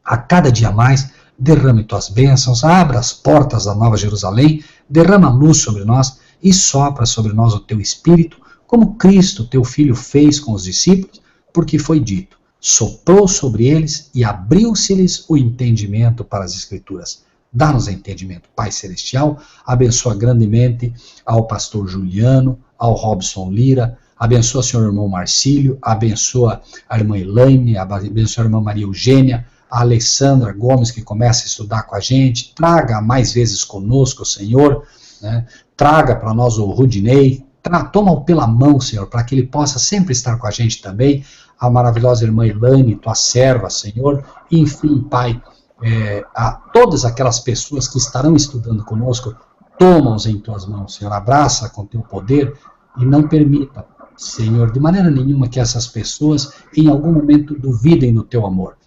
a cada dia mais, derrame tuas bênçãos, abra as portas da Nova Jerusalém, derrama luz sobre nós e sopra sobre nós o teu Espírito, como Cristo, teu Filho, fez com os discípulos, porque foi dito, soprou sobre eles e abriu-se-lhes o entendimento para as Escrituras. Dá-nos entendimento, Pai Celestial, abençoa grandemente ao pastor Juliano, ao Robson Lira, abençoa o senhor irmão Marcílio, abençoa a irmã Elaine, abençoa a irmã Maria Eugênia, a Alessandra Gomes, que começa a estudar com a gente, traga mais vezes conosco, Senhor, né? Traga para nós o Rudinei, toma-o pela mão, Senhor, para que ele possa sempre estar com a gente também, a maravilhosa irmã Elaine, tua serva, Senhor, e, enfim, Pai, a todas aquelas pessoas que estarão estudando conosco, toma-os em tuas mãos, Senhor, abraça com teu poder e não permita, Senhor, de maneira nenhuma que essas pessoas em algum momento duvidem do teu amor.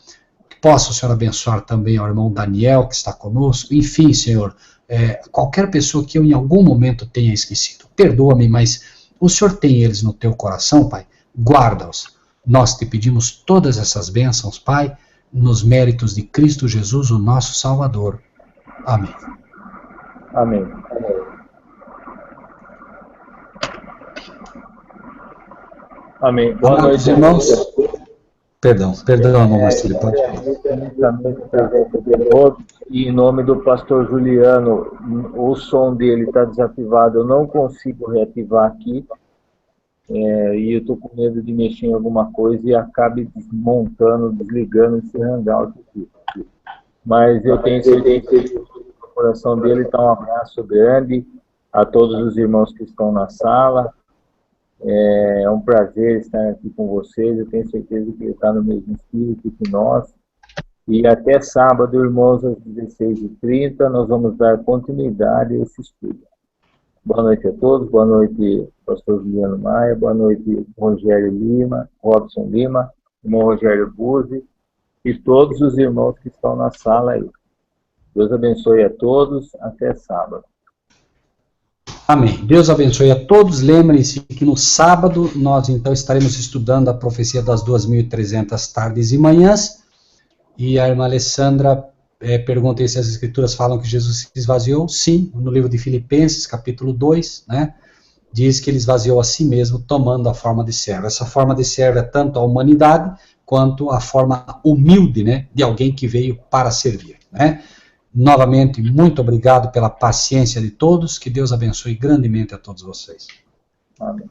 Possa o Senhor abençoar também ao irmão Daniel, que está conosco. Enfim, Senhor, qualquer pessoa que eu em algum momento tenha esquecido, perdoa-me, mas o Senhor tem eles no teu coração, Pai. Guarda-os. Nós te pedimos todas essas bênçãos, Pai, nos méritos de Cristo Jesus, o nosso Salvador. Amém. Amém. Amém. Boa noite, irmãos. Perdão, irmão Marcelo, pode falar. E em nome do pastor Juliano, o som dele está desativado, eu não consigo reativar aqui, e eu estou com medo de mexer em alguma coisa e acabe desmontando, desligando esse hangout aqui. Mas eu tenho certeza que o coração dele está um abraço grande a todos os irmãos que estão na sala. É um prazer estar aqui com vocês, eu tenho certeza que ele está no mesmo espírito que nós. E até sábado, irmãos, às 16h30, nós vamos dar continuidade a esse estudo. Boa noite a todos, boa noite, pastor Juliano Maia, boa noite, Rogério Lima, Robson Lima, irmão Rogério Buzzi e todos os irmãos que estão na sala aí. Deus abençoe a todos, até sábado. Amém. Deus abençoe a todos. Lembrem-se que no sábado nós então estaremos estudando a profecia das 2.300 tardes e manhãs. E a irmã Alessandra pergunta se as escrituras falam que Jesus se esvaziou. Sim, no livro de Filipenses, capítulo 2, né, diz que ele esvaziou a si mesmo, tomando a forma de servo. Essa forma de servo é tanto a humanidade, quanto a forma humilde, né, de alguém que veio para servir, né. Novamente, muito obrigado pela paciência de todos, que Deus abençoe grandemente a todos vocês. Amém.